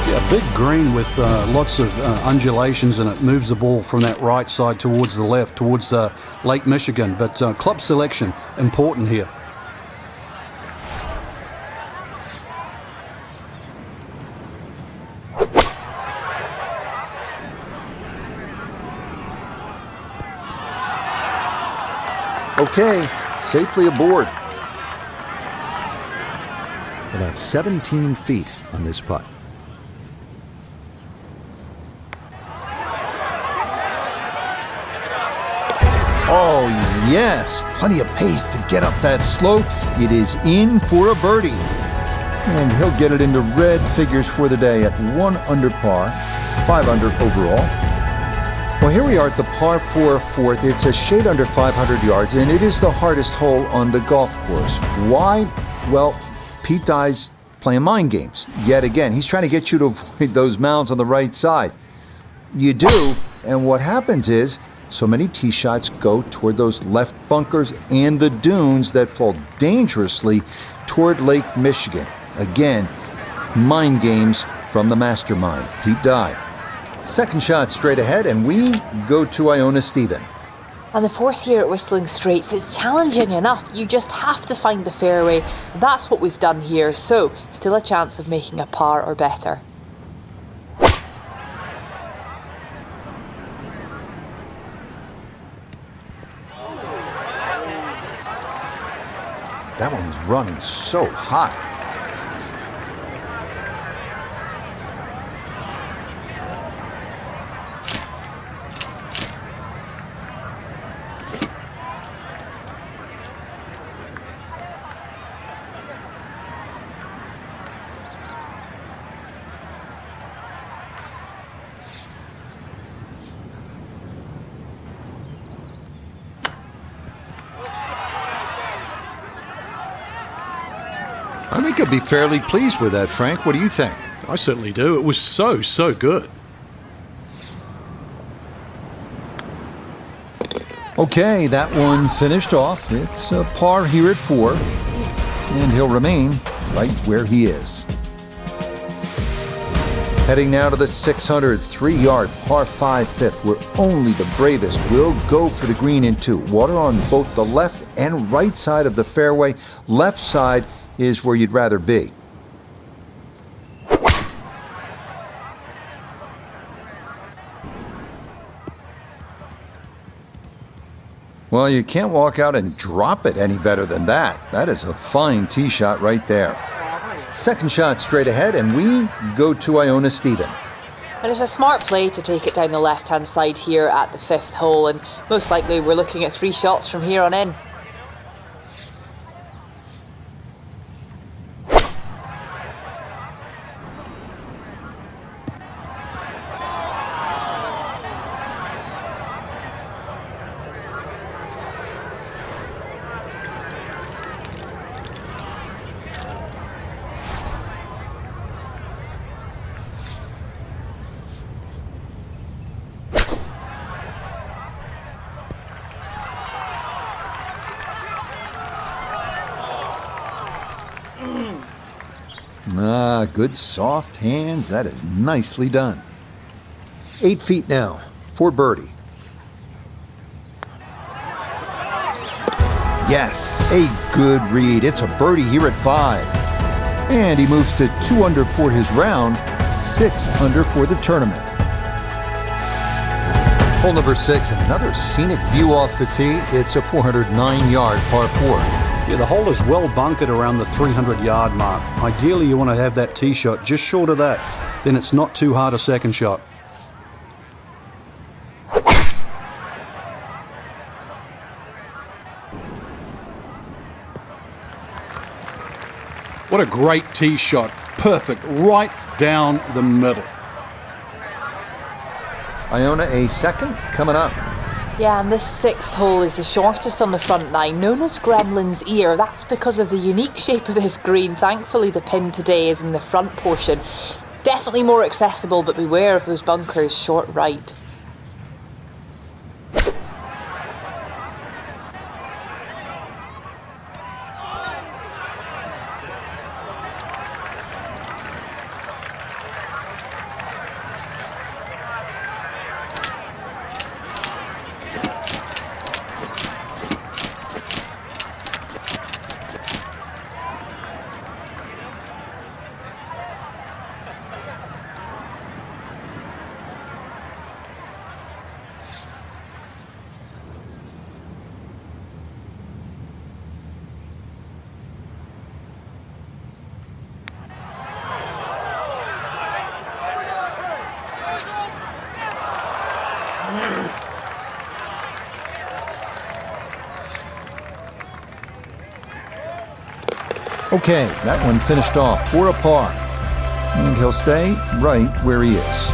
Yeah, big green with lots of undulations, and it moves the ball from that right side towards the left, towards Lake Michigan. But club selection, important here. Okay, safely aboard. We'll have 17 feet on this putt. Oh, yes. Plenty of pace to get up that slope. It is in for a birdie. And he'll get it into red figures for the day at 1 under par, 5 under overall. Well, here we are at the par 4 fourth. It's a shade under 500 yards, and it is the hardest hole on the golf course. Why? Well, Pete Dye's playing mind games. Yet again, he's trying to get you to avoid those mounds on the right side. You do, and what happens is so many tee shots go toward those left bunkers and the dunes that fall dangerously toward Lake Michigan. Again, mind games from the mastermind, Pete Dye. Second shot straight ahead, and we go to Iona Stephen. And the fourth here at Whistling Straits is challenging enough. You just have to find the fairway. That's what we've done here, so still a chance of making a par or better. That one was running so hot. I think I'd be fairly pleased with that, Frank. What do you think? I certainly do. It was so good. Okay, that one finished off. It's a par here at 4, and he'll remain right where he is. Heading now to the 603-yard par 5 fifth, where only the bravest will go for the green in 2. Water on both the left and right side of the fairway. Left side is where you'd rather be. Well, you can't walk out and drop it any better than that. That is a fine tee shot right there. Second shot straight ahead, and we go to Iona Stephen. And it's a smart play to take it down the left-hand side here at the 5th hole, and most likely we're looking at 3 shots from here on in. Ah, good soft hands. That is nicely done. 8 feet now for birdie. Yes, a good read. It's a birdie here at 5. And he moves to 2 under for his round, 6 under for the tournament. Hole number 6, and another scenic view off the tee. It's a 409-yard par 4. Yeah, the hole is well bunkered around the 300-yard mark. Ideally, you want to have that tee shot just short of that. Then it's not too hard a second shot. What a great tee shot. Perfect. Right down the middle. Iona, a second coming up. Yeah, and this 6th hole is the shortest on the front 9, known as Gremlin's Ear. That's because of the unique shape of this green. Thankfully, the pin today is in the front portion. Definitely more accessible, but beware of those bunkers short right. Okay, that one finished off for a par. And he'll stay right where he is.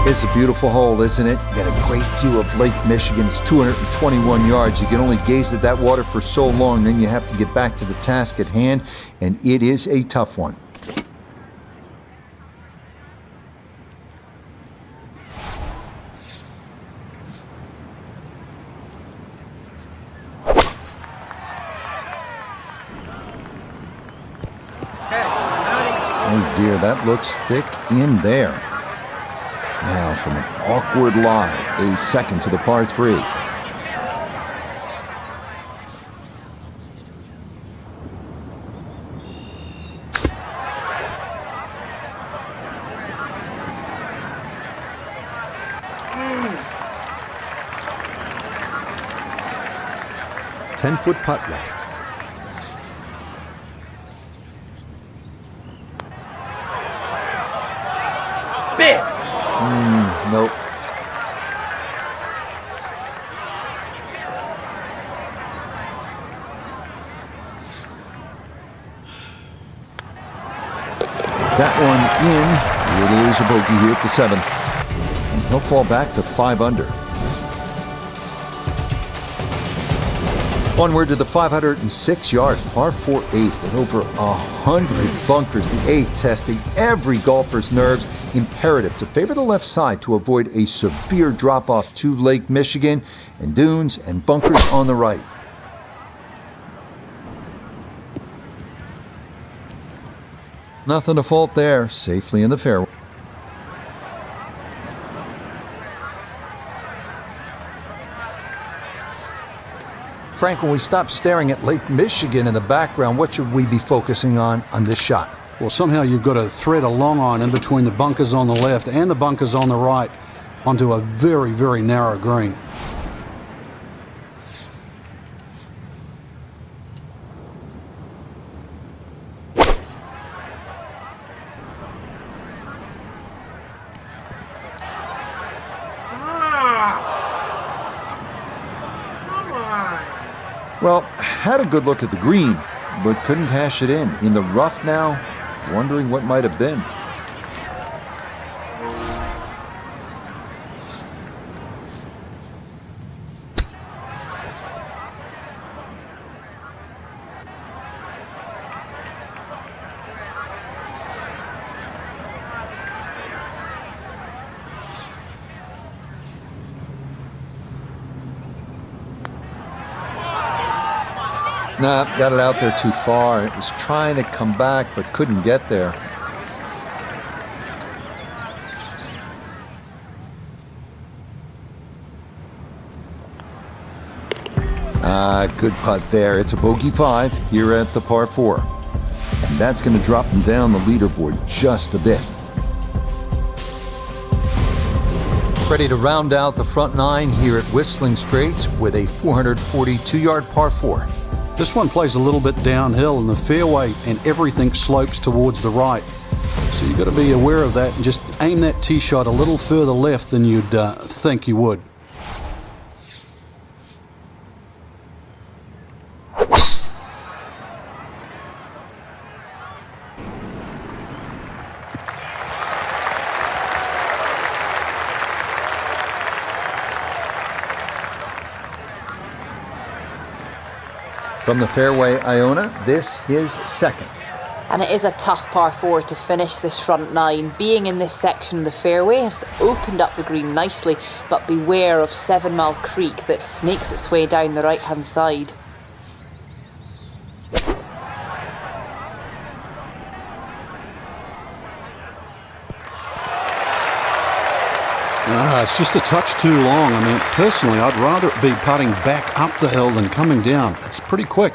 It's a beautiful hole, isn't it? You got a great view of Lake Michigan. It's 221 yards. You can only gaze at that water for so long, then you have to get back to the task at hand, and it is a tough one. Oh dear, that looks thick in there. Now from an awkward lie, a second to the par 3. Ten-foot putt left. Big. Nope. That one in. It is a bogey here at the 7th. And he'll fall back to 5 under. Onward to the 506-yard par 4-8 with over 100 bunkers. The 8th testing every golfer's nerves. Imperative to favor the left side to avoid a severe drop-off to Lake Michigan and dunes and bunkers on the right. Nothing to fault there. Safely in the fairway. Frank, when we stop staring at Lake Michigan in the background, what should we be focusing on this shot? Well, somehow you've got to thread a long iron in between the bunkers on the left and the bunkers on the right onto a very, very narrow green. Well, had a good look at the green, but couldn't cash it in. In the rough now, wondering what might have been. Nah, got it out there too far. It was trying to come back, but couldn't get there. Good putt there. It's a bogey 5 here at the par 4. And that's going to drop him down the leaderboard just a bit. Ready to round out the front 9 here at Whistling Straits with a 442-yard par 4. This one plays a little bit downhill in the fairway and everything slopes towards the right. So you've got to be aware of that and just aim that tee shot a little further left than you'd think you would. From the fairway, Iona, this is second. And it is a tough par 4 to finish this front 9. Being in this section of the fairway has opened up the green nicely, but beware of 7 Mile Creek that snakes its way down the right-hand side. It's just a touch too long. I mean, personally, I'd rather it be putting back up the hill than coming down. It's pretty quick.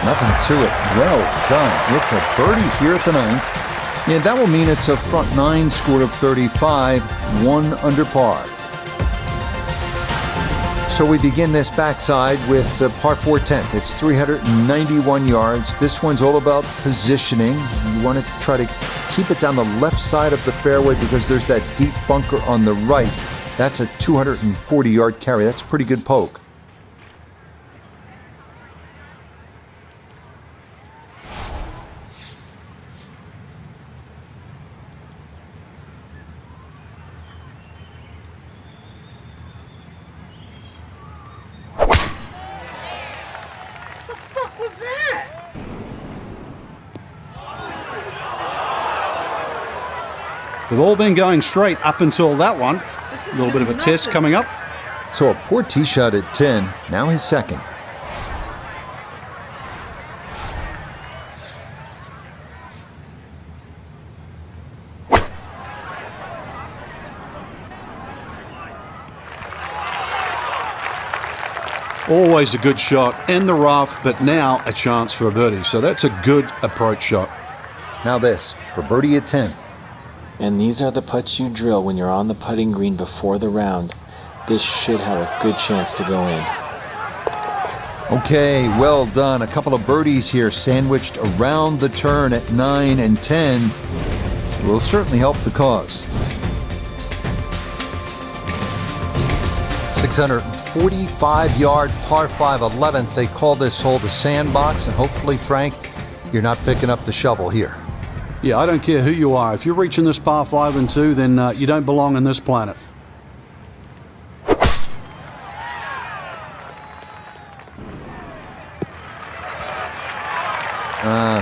Nothing to it. Well done. It's a birdie here at the 9th. And that will mean it's a front 9 score of 35, 1 under par. So we begin this backside with the par 4 10th. It's 391 yards. This one's all about positioning. You want to try to keep it down the left side of the fairway because there's that deep bunker on the right. That's a 240-yard carry. That's a pretty good poke. They've all been going straight up until that one. A little bit of a test coming up. So a poor tee shot at 10, now his second. Always a good shot in the rough, but now a chance for a birdie. So that's a good approach shot. Now this, for birdie at 10. And these are the putts you drill when you're on the putting green before the round. This should have a good chance to go in. Okay, well done. A couple of birdies here sandwiched around the turn at 9 and 10 will certainly help the cause. 645-yard par 5 11th. They call this hole the sandbox, and hopefully, Frank, you're not picking up the shovel here. Yeah, I don't care who you are. If you're reaching this par 5 and 2, then you don't belong on this planet.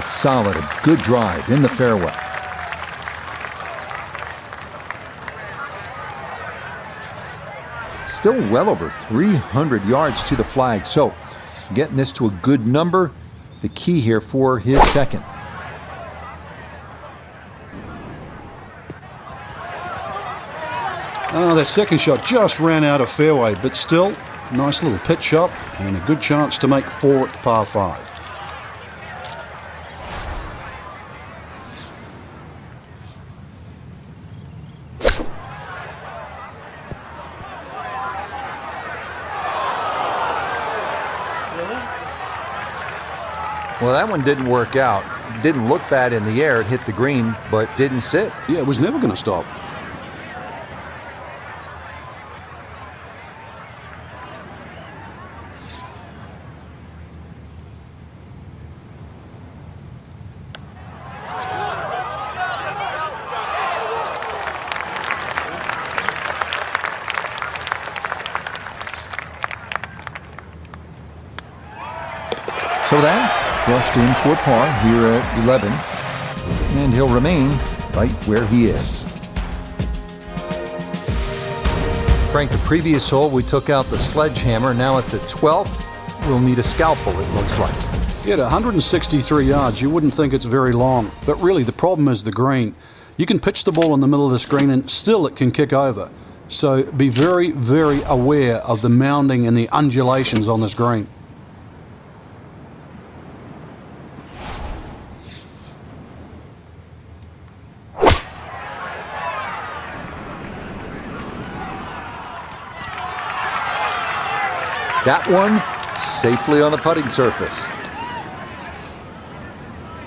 Solid, a good drive in the fairway. Still well over 300 yards to the flag, so getting this to a good number, the key here for his second. That second shot just ran out of fairway, but still, nice little pitch shot and a good chance to make 4 at the par 5. Well, that one didn't work out. Didn't look bad in the air. It hit the green, but didn't sit. Yeah, it was never going to stop. So that brushed in for par here at 11, and he'll remain right where he is. Frank, the previous hole we took out the sledgehammer. Now at the 12th, we'll need a scalpel, it looks like. Yeah, at 163 yards, you wouldn't think it's very long. But really, the problem is the green. You can pitch the ball in the middle of this green and still it can kick over. So be very, very aware of the mounding and the undulations on this green. That one safely on the putting surface.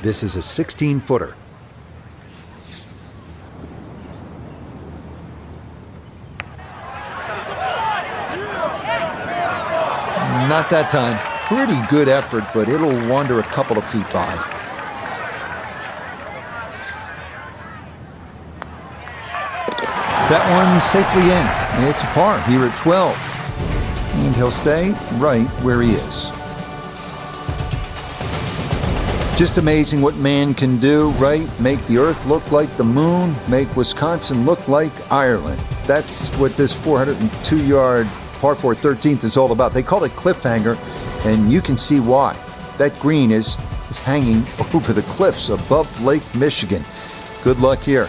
This is a 16-footer. Not that time. Pretty good effort, but it'll wander a couple of feet by. That one safely in. It's a par here at 12. And he'll stay right where he is. Just amazing what man can do, right? Make the earth look like the moon, make Wisconsin look like Ireland. That's what this 402-yard par 4 13th is all about. They call it cliffhanger, and you can see why. That green is hanging over the cliffs above Lake Michigan. Good luck here.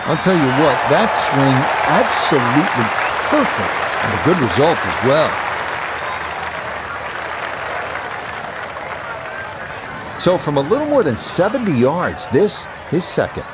I'll tell you what, that swing, absolutely perfect, and a good result as well. So from a little more than 70 yards, this is second.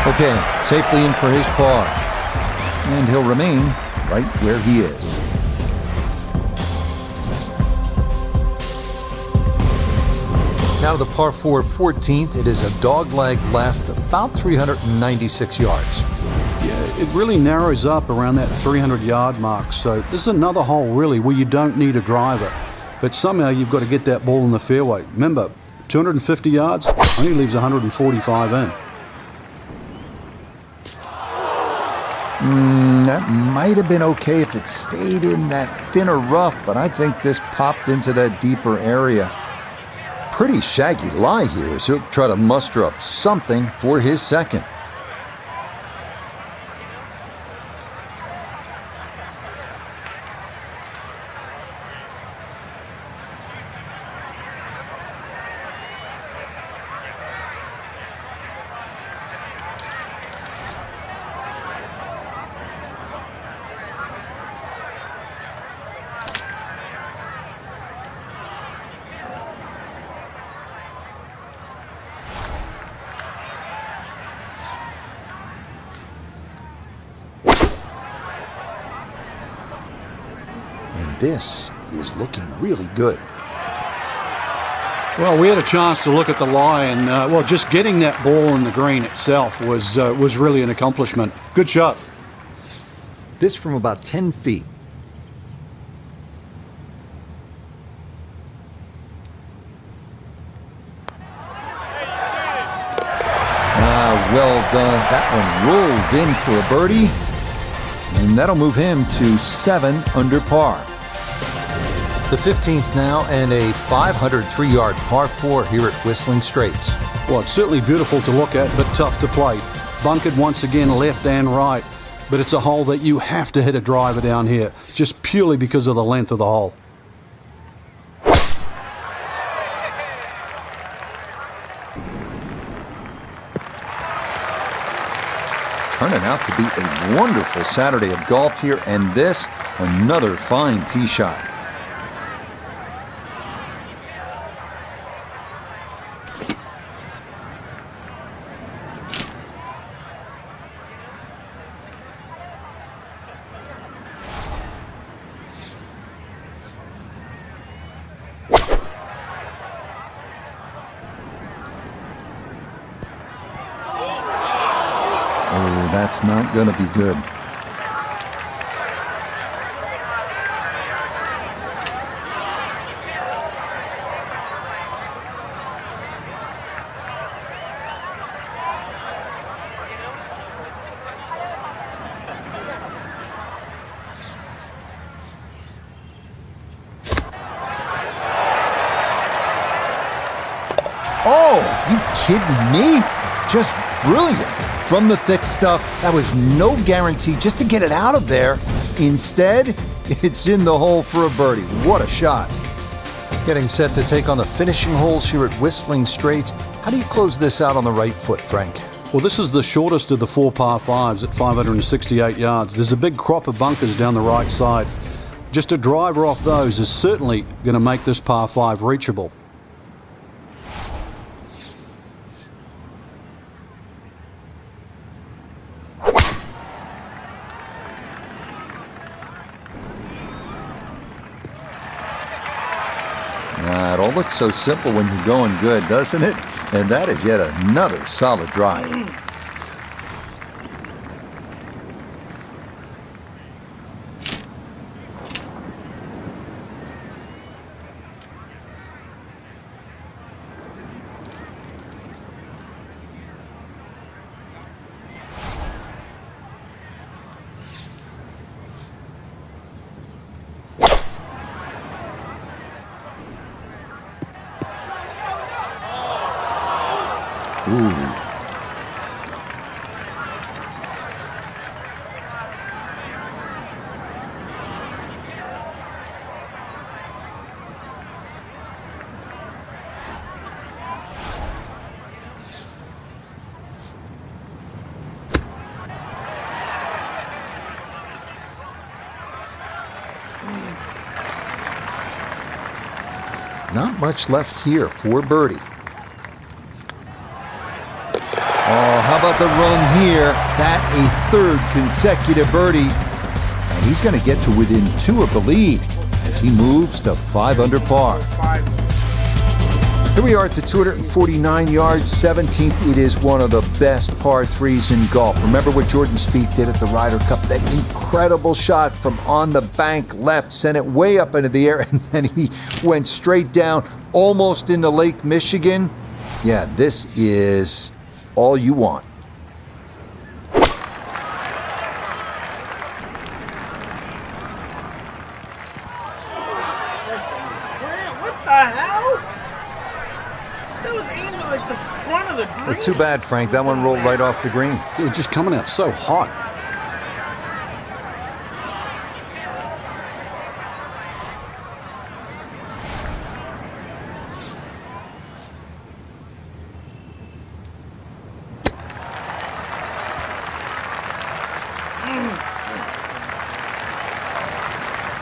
Okay, safely in for his par. And he'll remain right where he is. Now to the par 4 14th. It is a dogleg left, about 396 yards. Yeah, it really narrows up around that 300-yard mark. So this is another hole, really, where you don't need a driver. But somehow you've got to get that ball in the fairway. Remember, 250 yards only leaves 145 in. That might have been okay if it stayed in that thinner rough, but I think this popped into that deeper area. Pretty shaggy lie here as he'll try to muster up something for his second. This is looking really good. Well, we had a chance to look at the lie, and well, just getting that ball in the green itself was really an accomplishment. Good shot. This from about 10 feet. that one rolled in for a birdie, and that'll move him to 7 under par. The 15th now, and a 503-yard par 4 here at Whistling Straits. Well, it's certainly beautiful to look at, but tough to play. Bunkered once again left and right, but it's a hole that you have to hit a driver down here, just purely because of the length of the hole. Turning out to be a wonderful Saturday of golf here, and this, another fine tee shot. Oh, that's not going to be good. Oh, you kidding me? Just brilliant. From the thick stuff, that was no guarantee just to get it out of there. Instead, it's in the hole for a birdie. What a shot. Getting set to take on the finishing holes here at Whistling Straits. How do you close this out on the right foot, Frank? Well, this is the shortest of the 4 par 5s at 568 yards. There's a big crop of bunkers down the right side. Just a driver off those is certainly going to make this par 5 reachable. It all looks so simple when you're going good, doesn't it? And that is yet another solid drive. Ooh. Not much left here for birdie. Oh, how about the run here? That a third consecutive birdie. And he's going to get to within 2 of the lead as he moves to 5 under par. Here we are at the 249 yards, 17th. It is one of the best par 3s in golf. Remember what Jordan Spieth did at the Ryder Cup? That incredible shot from on the bank left, sent it way up into the air, and then he went straight down, almost into Lake Michigan. Yeah, this is all you want. What the hell? That was aimed at like the front of the green. Well, too bad, Frank. That one rolled right off the green. It was just coming out so hot.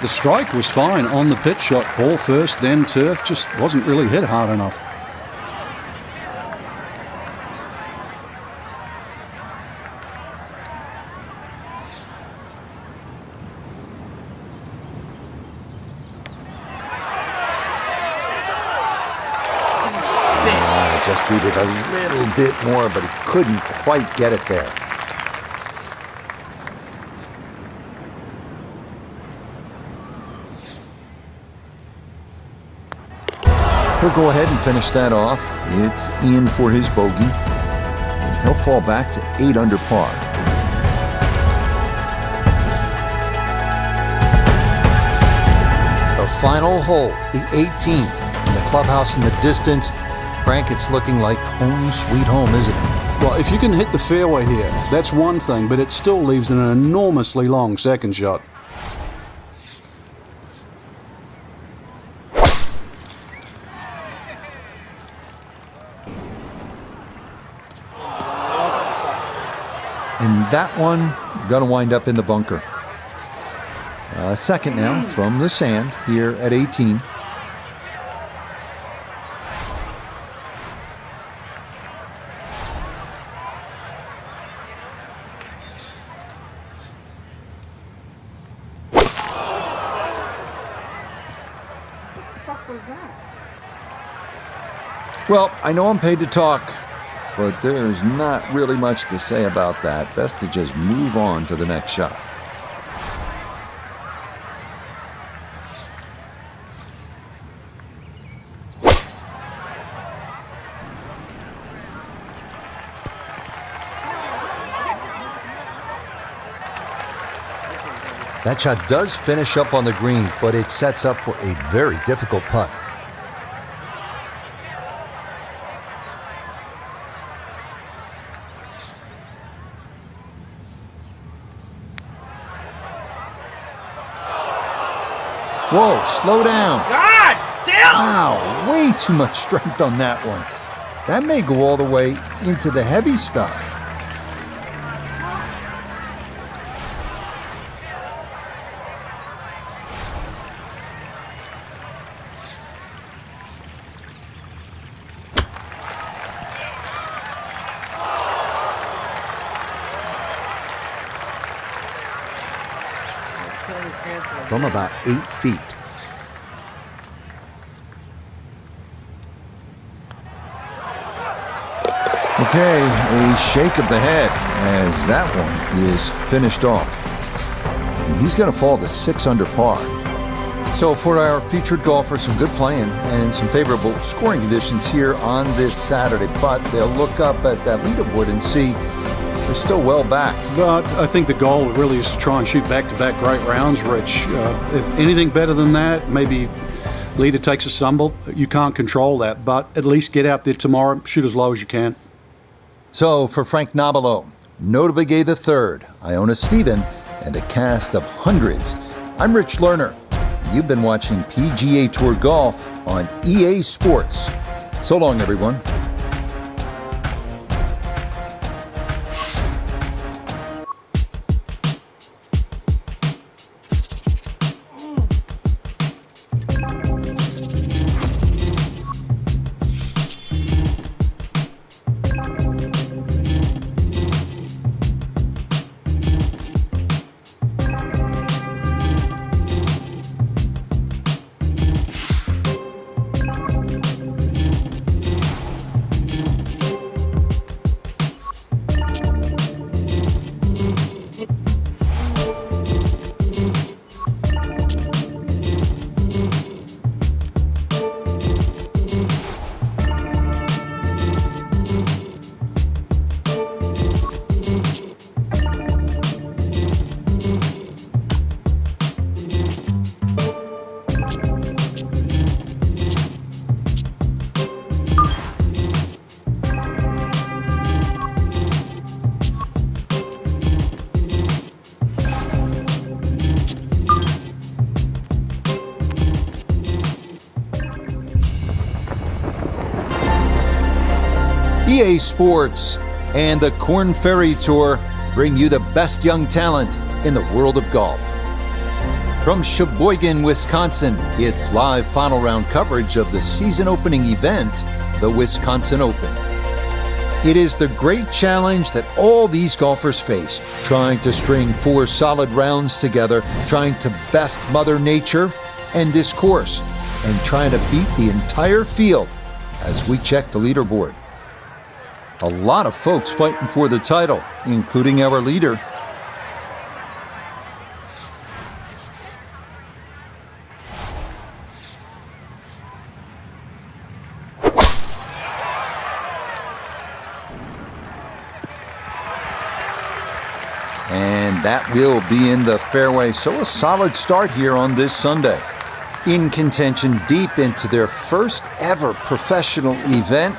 The strike was fine on the pitch shot. Ball first, then turf. Just wasn't really hit hard enough. Just needed a little bit more, but he couldn't quite get it there. He'll go ahead and finish that off. It's in for his bogey. he'll fall back to 8 under par. The final hole, the 18th, and the clubhouse in the distance. Frank, it's looking like home sweet home, isn't it? Well, if you can hit the fairway here, that's one thing, but it still leaves an enormously long second shot. And that one gonna wind up in the bunker. Second now from the sand here at 18. Well, I know I'm paid to talk, but there's not really much to say about that. Best to just move on to the next shot. That shot does finish up on the green, but it sets up for a very difficult putt. Whoa, slow down. God, still! Wow, way too much strength on that one. That may go all the way into the heavy stuff. From about 8 feet. Okay, a shake of the head as that one is finished off. And he's going to fall to 6 under par. So for our featured golfer, some good playing and some favorable scoring conditions here on this Saturday. But they'll look up at that leaderboard and see they're still well back. But I think the goal really is to try and shoot back-to-back great rounds, Rich. If anything better than that, maybe leader takes a stumble. You can't control that, but at least get out there tomorrow, shoot as low as you can. So for Frank Nobilo, Notable Gay III, Iona Stephen, and a cast of hundreds, I'm Rich Lerner. You've been watching PGA Tour Golf on EA Sports. So long, everyone. EA Sports and the KORN Ferry Tour bring you the best young talent in the world of golf. From Sheboygan, Wisconsin, it's live final round coverage of the season opening event, the Wisconsin Open. It is the great challenge that all these golfers face, trying to string 4 solid rounds together, trying to best Mother Nature and this course, and trying to beat the entire field as we check the leaderboard. A lot of folks fighting for the title, including our leader. that will be in the fairway. So a solid start here on this Sunday. In contention deep into their first ever professional event.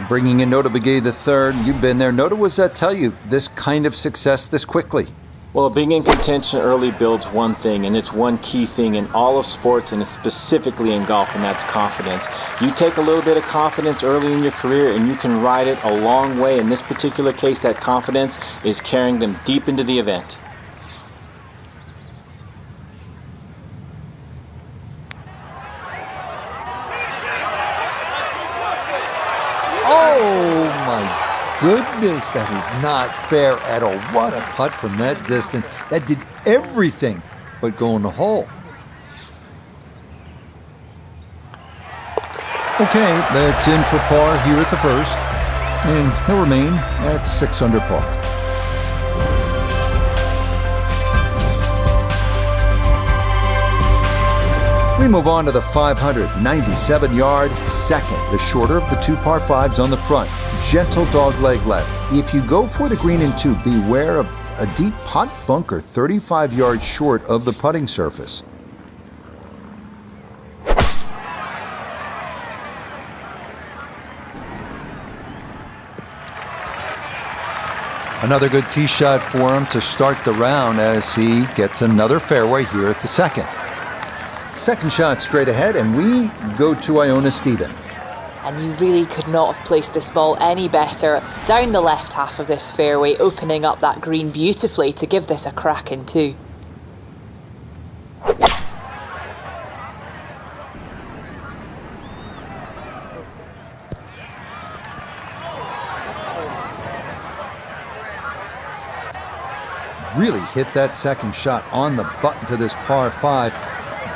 Bringing in Nota Begay III. You've been there. Nota, what does that tell you, this kind of success this quickly? Well, being in contention early builds one thing, and it's one key thing in all of sports, and it's specifically in golf, and that's confidence. You take a little bit of confidence early in your career, and you can ride it a long way. In this particular case, that confidence is carrying them deep into the event. Oh, my goodness, that is not fair at all. What a putt from that distance. That did everything but go in the hole. Okay, that's in for par here at the first, and he'll remain at 6 under par. We move on to the 597-yard second, the shorter of the 2 par 5s on the front. Gentle dogleg left. If you go for the green in 2, beware of a deep pot bunker 35 yards short of the putting surface. Another good tee shot for him to start the round as he gets another fairway here at the second. Second shot straight ahead, and we go to Iona Stephen. And you really could not have placed this ball any better down the left half of this fairway, opening up that green beautifully to give this a crack in 2. Really hit that second shot on the button to this par 5,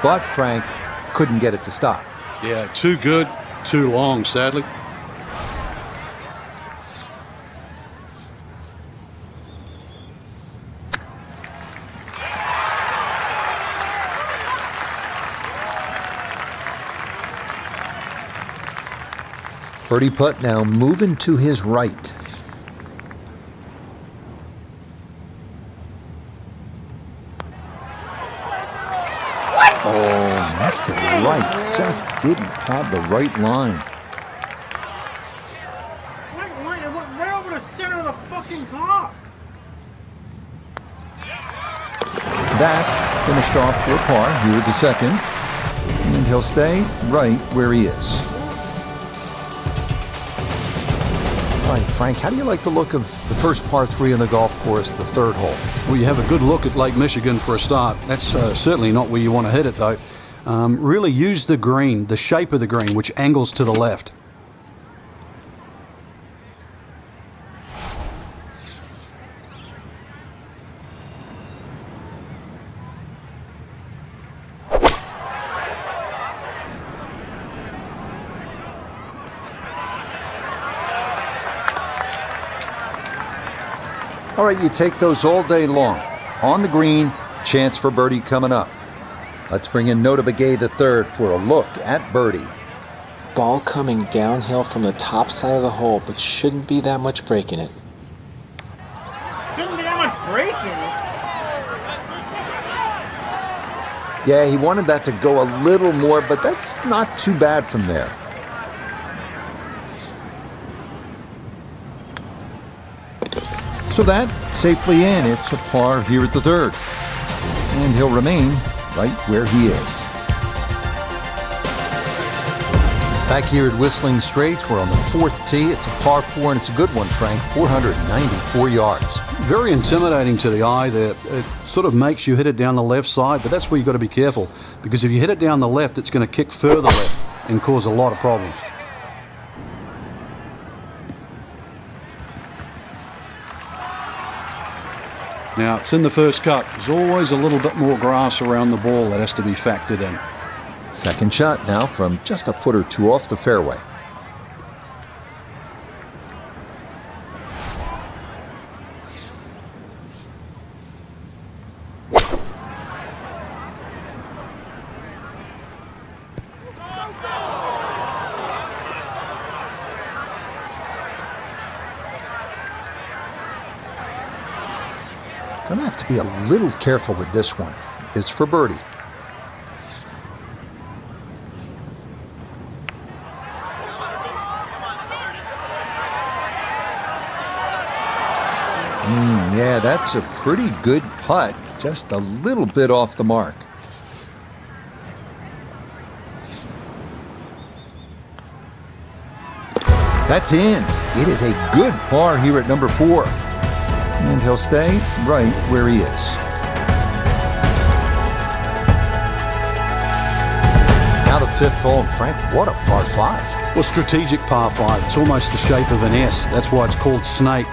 but Frank couldn't get it to stop. Yeah, too good, too long, sadly. Birdie putt now moving to his right. Oh, missed it right. Just didn't have the right line. Right line, it went right over the center of the fucking top. That finished off for par here at the second. And he'll stay right where he is. All right, Frank, how do you like the look of the first par 3 on the golf course, the 3rd hole? Well, you have a good look at Lake Michigan for a start. That's certainly not where you want to hit it, though. Really use the green, the shape of the green, which angles to the left. All right, you take those all day long. On the green, chance for birdie coming up. Let's bring in Nota Begay III for a look at birdie. Ball coming downhill from the top side of the hole, but shouldn't be that much break in it. Shouldn't be that much break in it. Yeah, he wanted that to go a little more, but that's not too bad from there. So that safely in. It's a par here at the 3rd. And he'll remain right where he is. Back here at Whistling Straits, we're on the 4th tee. It's a par 4, and it's a good one, Frank. 494 yards. Very intimidating to the eye there. It sort of makes you hit it down the left side, but that's where you've got to be careful. Because if you hit it down the left, it's going to kick further left and cause a lot of problems. Now, it's in the first cut. There's always a little bit more grass around the ball that has to be factored in. Second shot now from just a foot or 2 off the fairway. Gonna have to be a little careful with this one. It's for birdie. Yeah, that's a pretty good putt. Just a little bit off the mark. That's in. It is a good par here at number 4. And he'll stay right where he is. Now the 5th hole. Frank, what a par 5. Well, strategic par 5. It's almost the shape of an S. That's why it's called snake.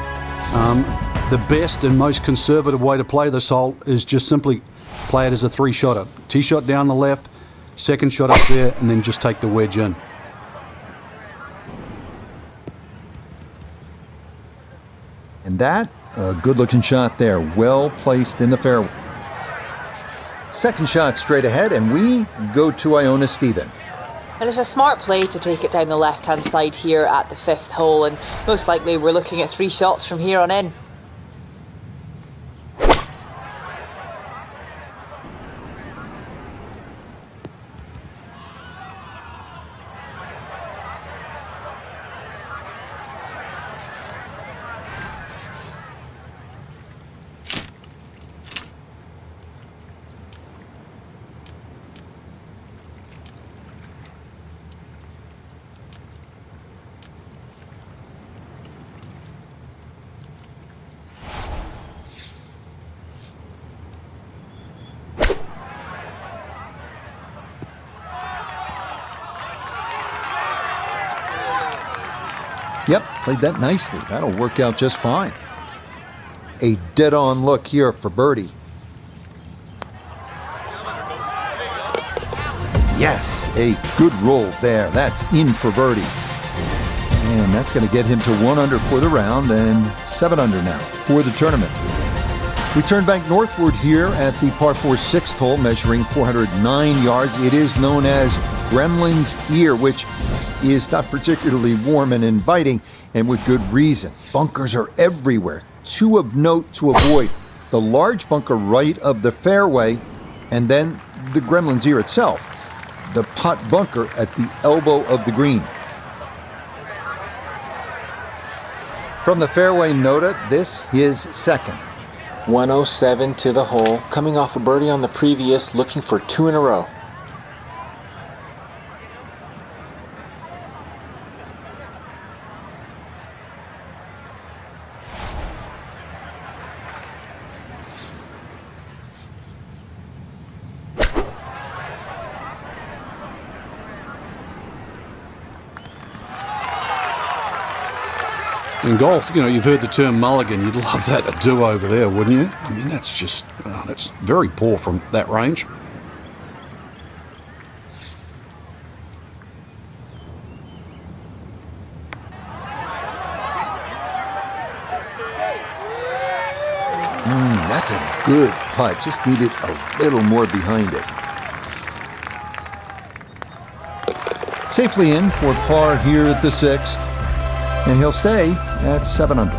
The best and most conservative way to play this hole is just simply play it as a 3-shotter. Tee shot down the left, second shot up there, and then just take the wedge in. And that, a good-looking shot there, well placed in the fairway. Second shot straight ahead, and we go to Iona Stephen. And it's a smart play to take it down the left-hand side here at the 5th hole, and most likely we're looking at 3 shots from here on in. Yep, played that nicely. That'll work out just fine. A dead-on look here for birdie. Yes, a good roll there. That's in for birdie. And that's going to get him to 1 under for the round and 7 under now for the tournament. We turn back northward here at the par 4 6th hole, measuring 409 yards. It is known as Gremlin's Ear, which is not particularly warm and inviting, and with good reason. Bunkers are everywhere. 2 of note to avoid. The large bunker right of the fairway, and then the Gremlin's Ear itself. The putt bunker at the elbow of the green. From the fairway nota, this is second. 107 to the hole, coming off a birdie on the previous, looking for 2 in a row. In golf, you know, you've heard the term mulligan. You'd love that to do over there, wouldn't you? I mean, that's just, that's very poor from that range. That's a good putt. Just needed a little more behind it. Safely in for par here at the 6th. And he'll stay at 7 under.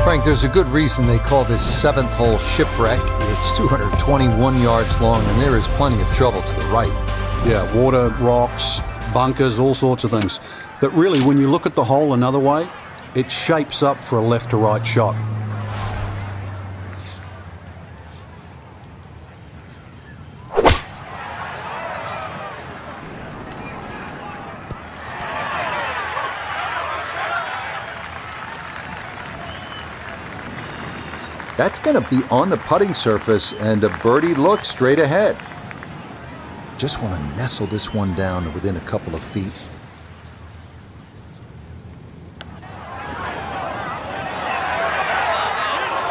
Frank, there's a good reason they call this 7th hole shipwreck. It's 221 yards long, and there is plenty of trouble to the right. Yeah, water, rocks, bunkers, all sorts of things. But really, when you look at the hole another way, it shapes up for a left to right shot. That's going to be on the putting surface, and a birdie look straight ahead. Just want to nestle this one down within a couple of feet.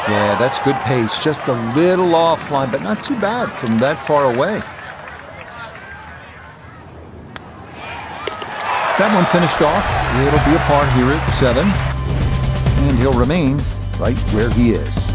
Yeah, that's good pace. Just a little offline, but not too bad from that far away. That one finished off. It'll be a par here at 7. And he'll remain right where he is.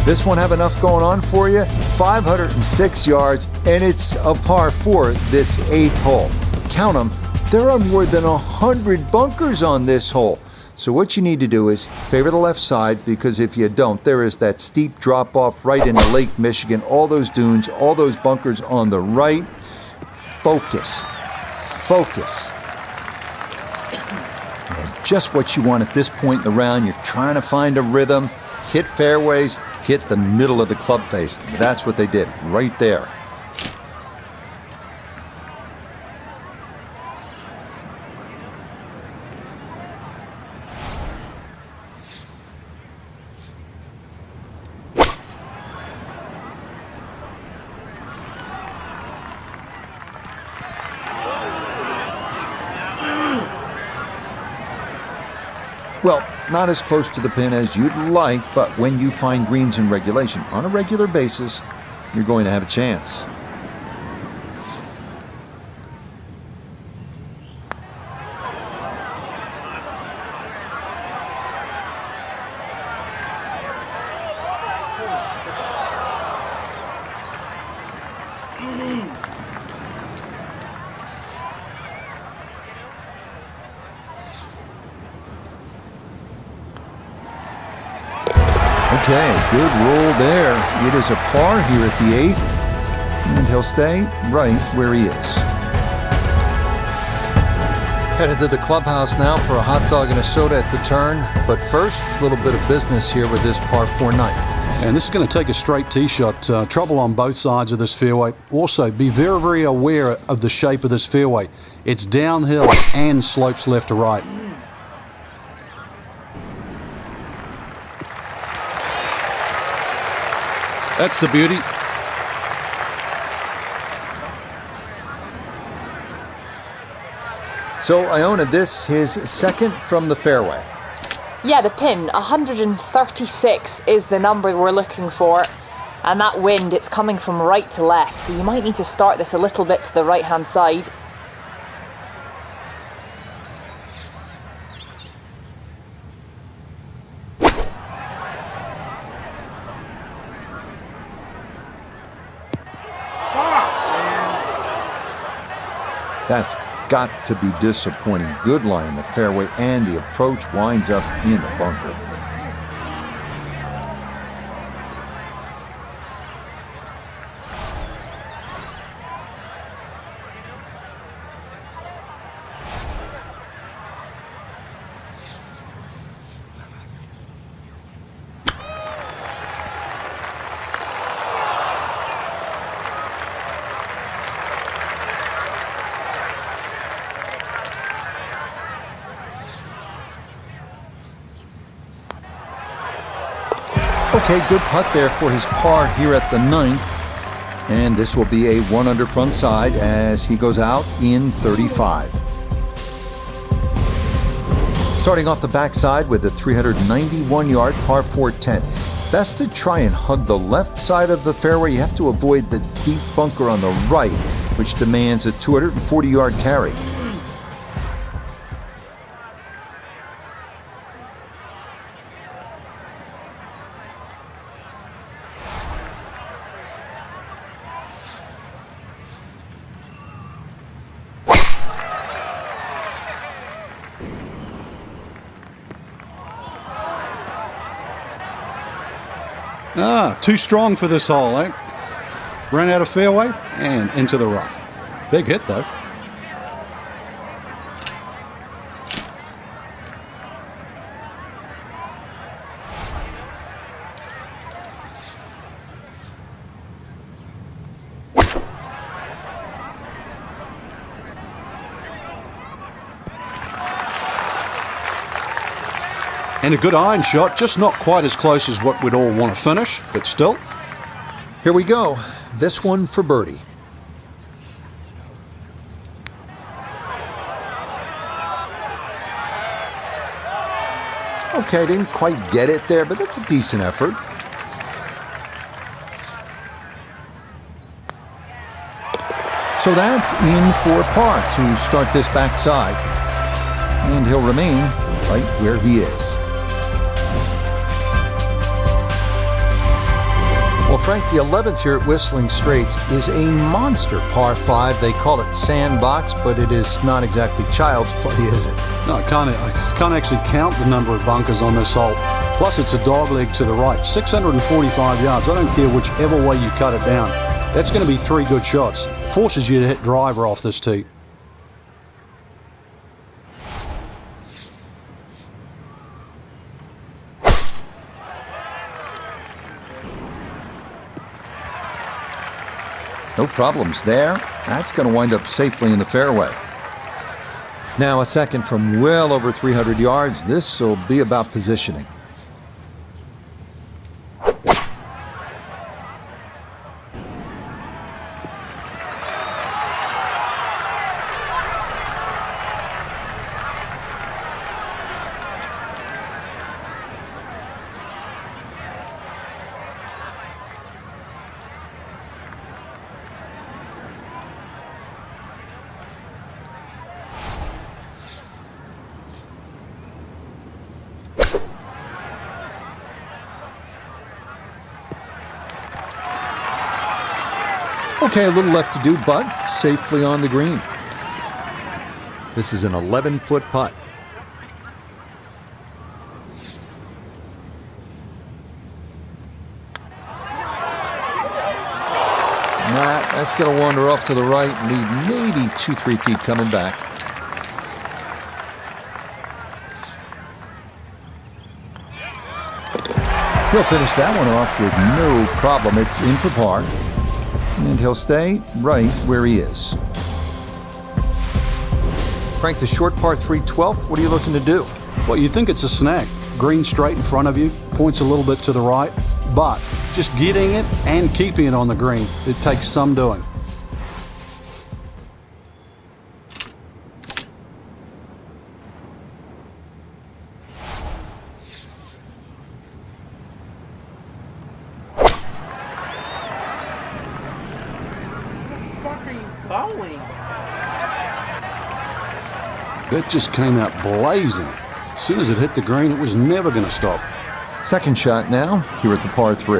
This one have enough going on for you? 506 yards, and it's a par 4 this 8th hole. Count them, There are more than 100 bunkers on this hole. So what you need to do is favor the left side, because if you don't, there is that steep drop off right into Lake Michigan, all those dunes, all those bunkers on the right. Focus. Focus. And just what you want at this point in the round. You're trying to find a rhythm, hit fairways, hit the middle of the club face. That's what they did right there. Well, not as close to the pin as you'd like, but when you find greens in regulation on a regular basis, you're going to have a chance. Okay, good roll there. It is a par here at the 8th, and he'll stay right where he is. Headed to the clubhouse now for a hot dog and a soda at the turn, but first, a little bit of business here with this par 4 night. And this is going to take a straight tee shot. Trouble on both sides of this fairway. Also, be very, very aware of the shape of this fairway. It's downhill and slopes left to right. That's the beauty. So, Iona, this his second from the fairway. Yeah, the pin, 136 is the number we're looking for. And that wind, it's coming from right to left, so you might need to start this a little bit to the right-hand side. That's got to be disappointing. Good lie in the fairway, and the approach winds up in the bunker. Okay, good putt there for his par here at the 9th. And this will be a 1 under front side as he goes out in 35. Starting off the backside with a 391-yard par 4-10. Best to try and hug the left side of the fairway. You have to avoid the deep bunker on the right, which demands a 240-yard carry. Too strong for this hole, eh? Ran out of fairway and into the rough. Big hit, though. And a good iron shot, just not quite as close as what we'd all want to finish, but still. Here we go. This one for birdie. Okay, didn't quite get it there, but that's a decent effort. So that's in for par to start this backside. And he'll remain right where he is. Well, Frank, the 11th here at Whistling Straits is a monster par 5. They call it sandbox, but it is not exactly child's play, is it? No, I can't actually count the number of bunkers on this hole. Plus, it's a dogleg to the right. 645 yards. I don't care whichever way you cut it down. That's going to be 3 good shots. Forces you to hit driver off this tee. No problems there. That's going to wind up safely in the fairway. Now a second from well over 300 yards. This will be about positioning. Okay, a little left to do, but safely on the green. This is an 11-foot putt. That's going to wander off to the right, lead maybe 2-3 feet coming back. He'll finish that one off with no problem. It's in for par. And he'll stay right where he is. Frank, the short par 3 12th, what are you looking to do? Well, you'd think it's a snag. Green straight in front of you, points a little bit to the right, but just getting it and keeping it on the green, it takes some doing. That just came out blazing. As soon as it hit the green, it was never going to stop. Second shot now, here at the par 3.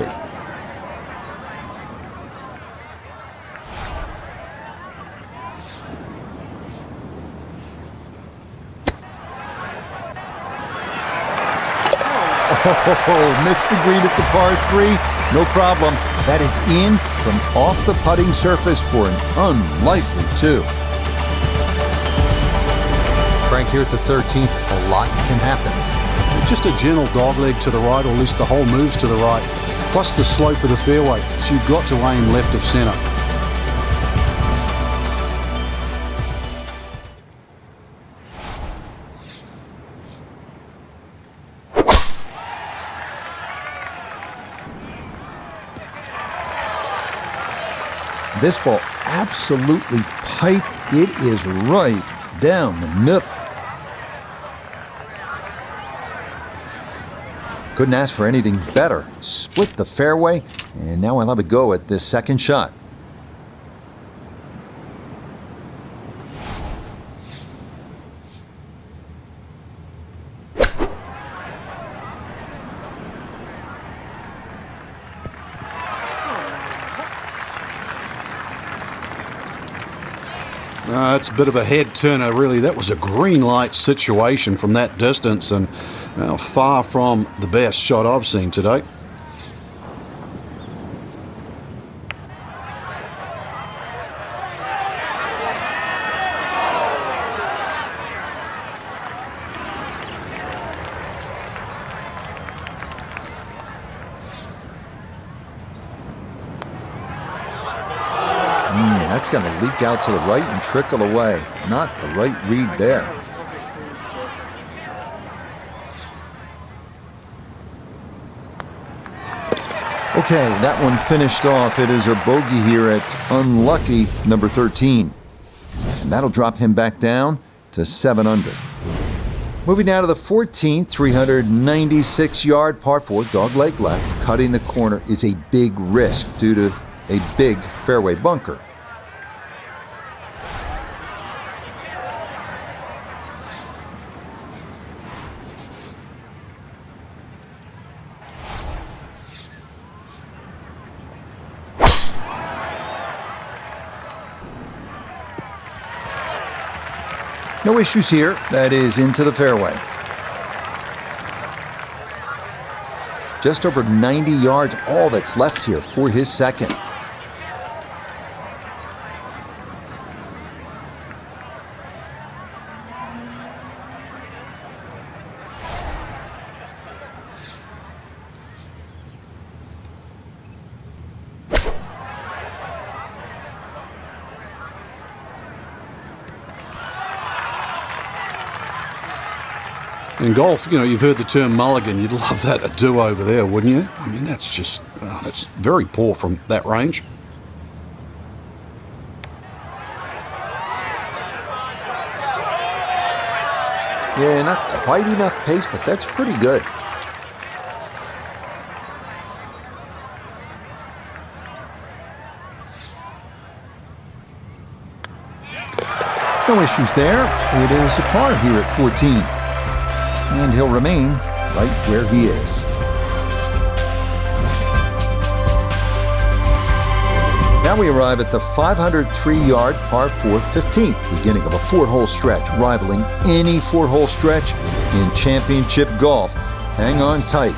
Oh, missed the green at the par 3. No problem. That is in from off the putting surface for an unlikely 2. Frank, here at the 13th, a lot can happen. Just a gentle dogleg to the right, or at least the hole moves to the right, plus the slope of the fairway, so you've got to aim left of centre. This ball absolutely piped. It is right down the middle. Couldn't ask for anything better. Split the fairway, and now I'll have a go at this second shot. That's a bit of a head turner, really. That was a green light situation from that distance, and far from the best shot I've seen today. That's going to leak out to the right and trickle away. Not the right read there. Okay, that one finished off. It is a bogey here at unlucky number 13. And that'll drop him back down to 7 under. Moving now to the 14th, 396-yard par 4, dogleg left. Cutting the corner is a big risk due to a big fairway bunker. No issues here. That is into the fairway. Just over 90 yards, all that's left here for his second. In golf, you know, you've heard the term mulligan. You'd love that, a do-over there, wouldn't you? I mean, that's just, that's very poor from that range. Yeah, not quite enough pace, but that's pretty good. No issues there. It is a par here at 14. And he'll remain right where he is. Now we arrive at the 503-yard par 4 15th, beginning of a 4-hole stretch, rivaling any 4-hole stretch in championship golf. Hang on tight.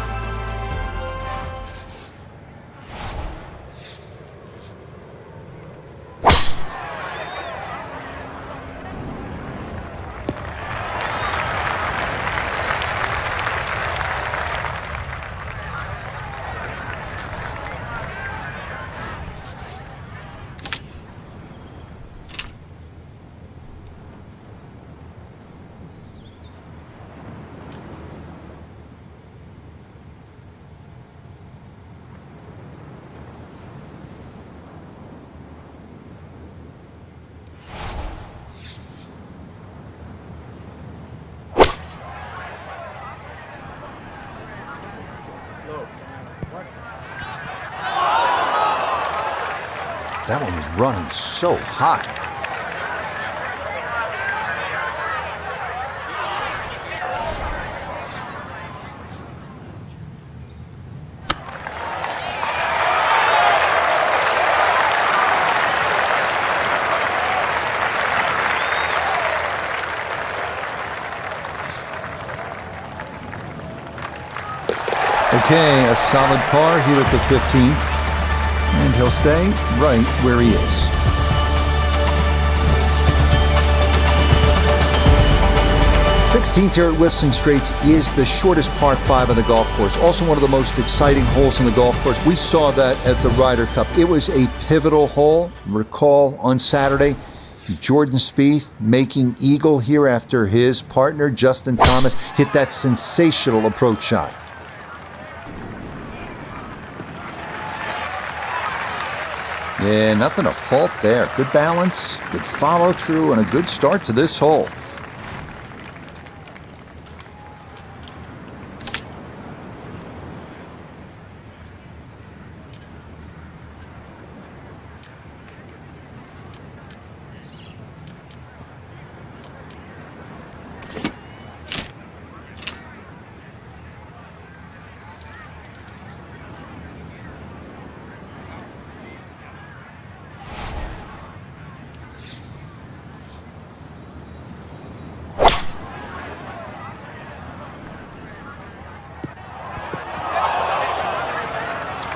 That one was running so hot. Okay, a solid par here at the 15th. And he'll stay right where he is. Sixteenth here at Whistling Straits is the shortest par 5 on the golf course. Also one of the most exciting holes on the golf course. We saw that at the Ryder Cup. It was a pivotal hole. Recall on Saturday, Jordan Spieth making eagle here after his partner, Justin Thomas, hit that sensational approach shot. Yeah, nothing to fault there. Good balance, good follow through, and a good start to this hole.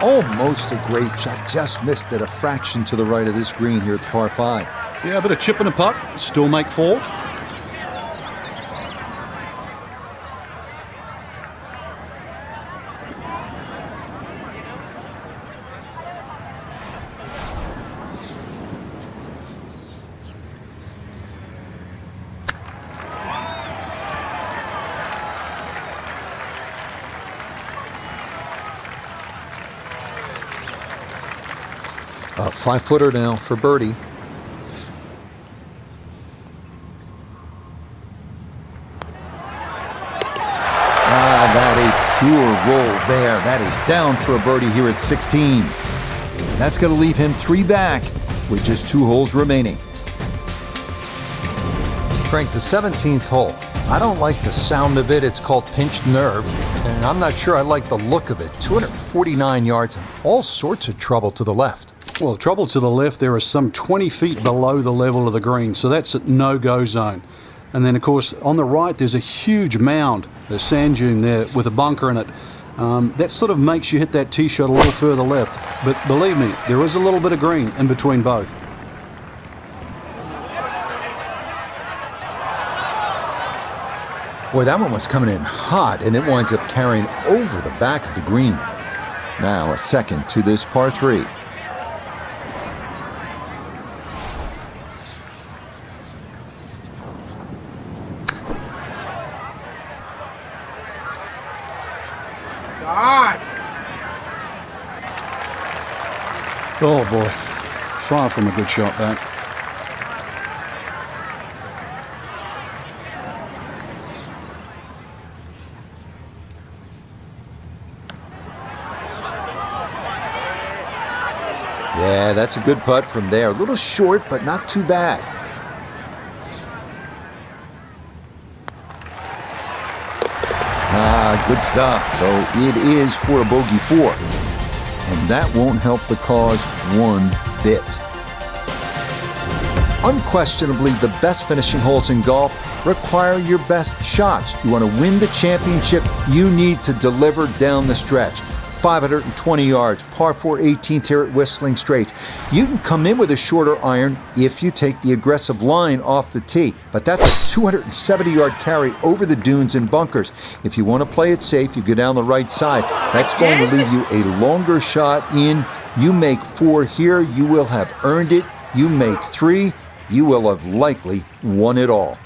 Almost a great shot, just missed it a fraction to the right of this green here at the par 5. Yeah, a bit of chip and a putt, still make 4. A 5-footer now for birdie. That a pure roll there. That is down for a birdie here at 16. That's going to leave him 3 back with just 2 holes remaining. Frank, the 17th hole. I don't like the sound of it. It's called pinched nerve, and I'm not sure I like the look of it. 249 yards and all sorts of trouble to the left. Well, trouble to the left, there is some 20 feet below the level of the green, so that's a no-go zone. And then, of course, on the right, there's a huge mound, a sand dune there with a bunker in it. That sort of makes you hit that tee shot a little further left. But believe me, there is a little bit of green in between both. Boy, that one was coming in hot, and it winds up carrying over the back of the green. Now a second to this par 3. God! Oh, boy. Far from a good shot, that. Yeah, that's a good putt from there. A little short, but not too bad. Good stuff, though it is for a bogey 4. And that won't help the cause one bit. Unquestionably, the best finishing holes in golf require your best shots. You want to win the championship, you need to deliver down the stretch. 520 yards, par 4 18th here at Whistling Straits. You can come in with a shorter iron if you take the aggressive line off the tee, but that's a 270-yard carry over the dunes and bunkers. If you want to play it safe, you go down the right side. That's going to leave you a longer shot in. You make 4 here, you will have earned it. You make 3, you will have likely won it all.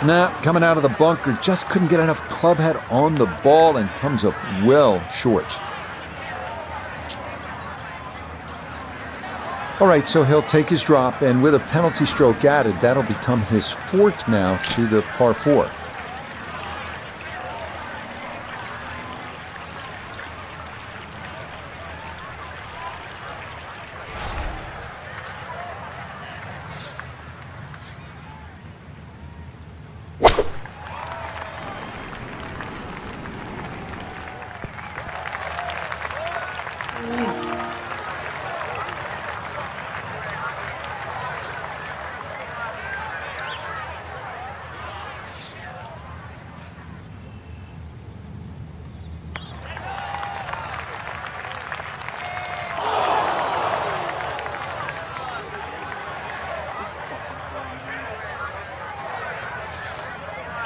Nah, coming out of the bunker, just couldn't get enough club head on the ball and comes up well short. All right, so he'll take his drop, and with a penalty stroke added, that'll become his 4th now to the par 4.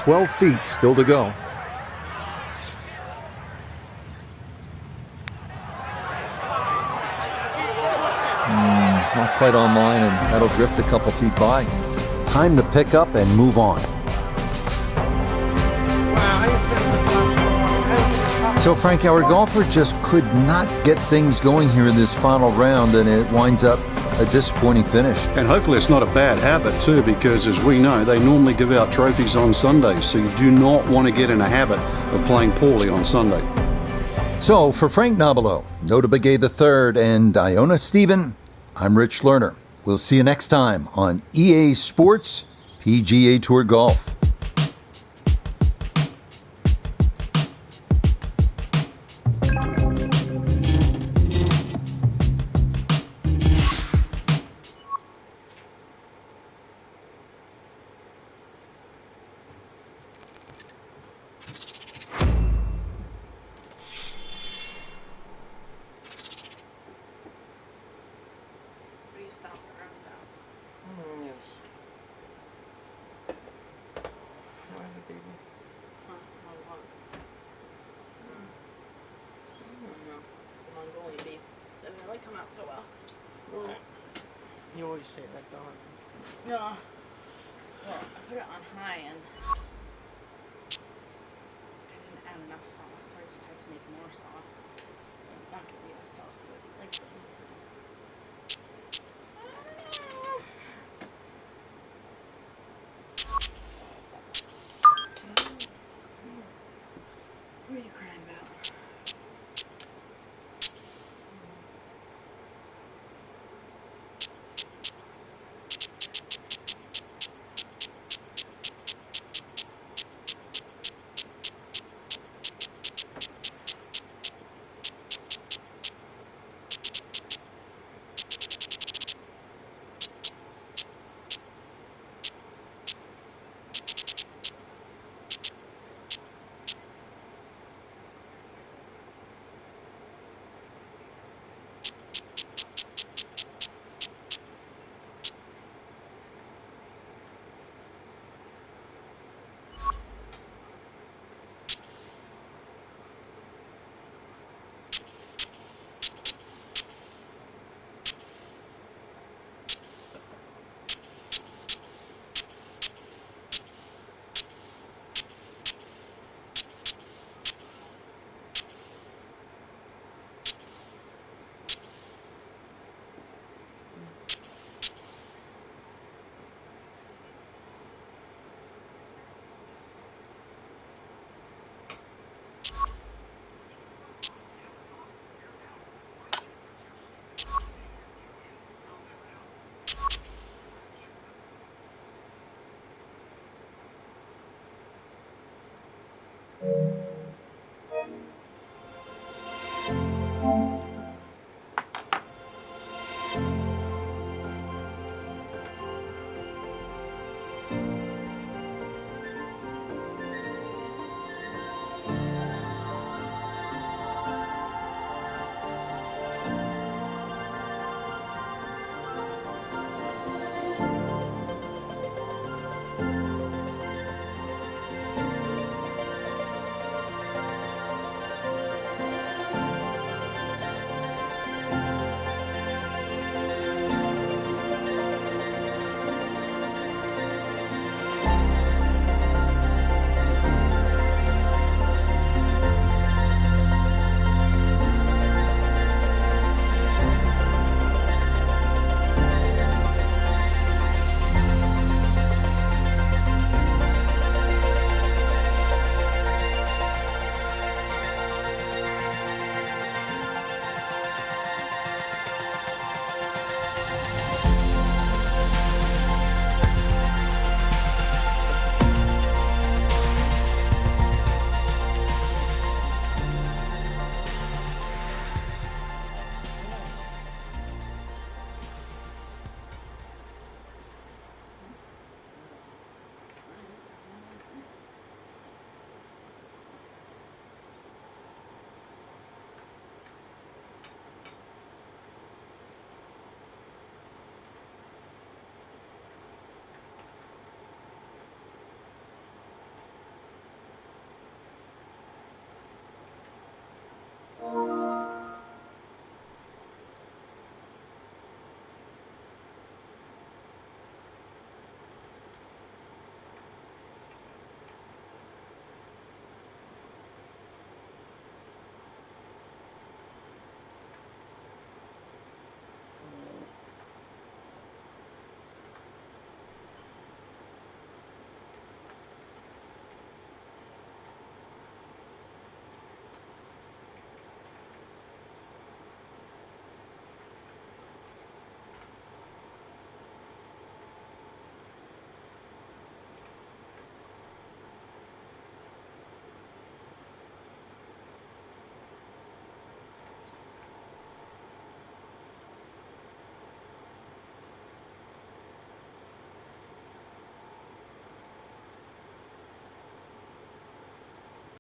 "12 feet still to go." Not quite on line, and that'll drift a couple feet by. Time to pick up and move on. So Frank, our golfer just could not get things going here in this final round, and it winds up a disappointing finish. And hopefully it's not a bad habit too, because as we know, they normally give out trophies on Sundays, so you do not want to get in a habit of playing poorly on Sunday. So for Frank Nobilo, Nota Begay III, and Iona Stephen, I'm Rich Lerner. We'll see you next time on EA Sports PGA Tour Golf. Yes. you, babe. Didn't really come out so well. You always say that, dog. No. Well, I put it on high and I didn't add enough sauce, so I just had to make more sauce. And it's not going to be as saucy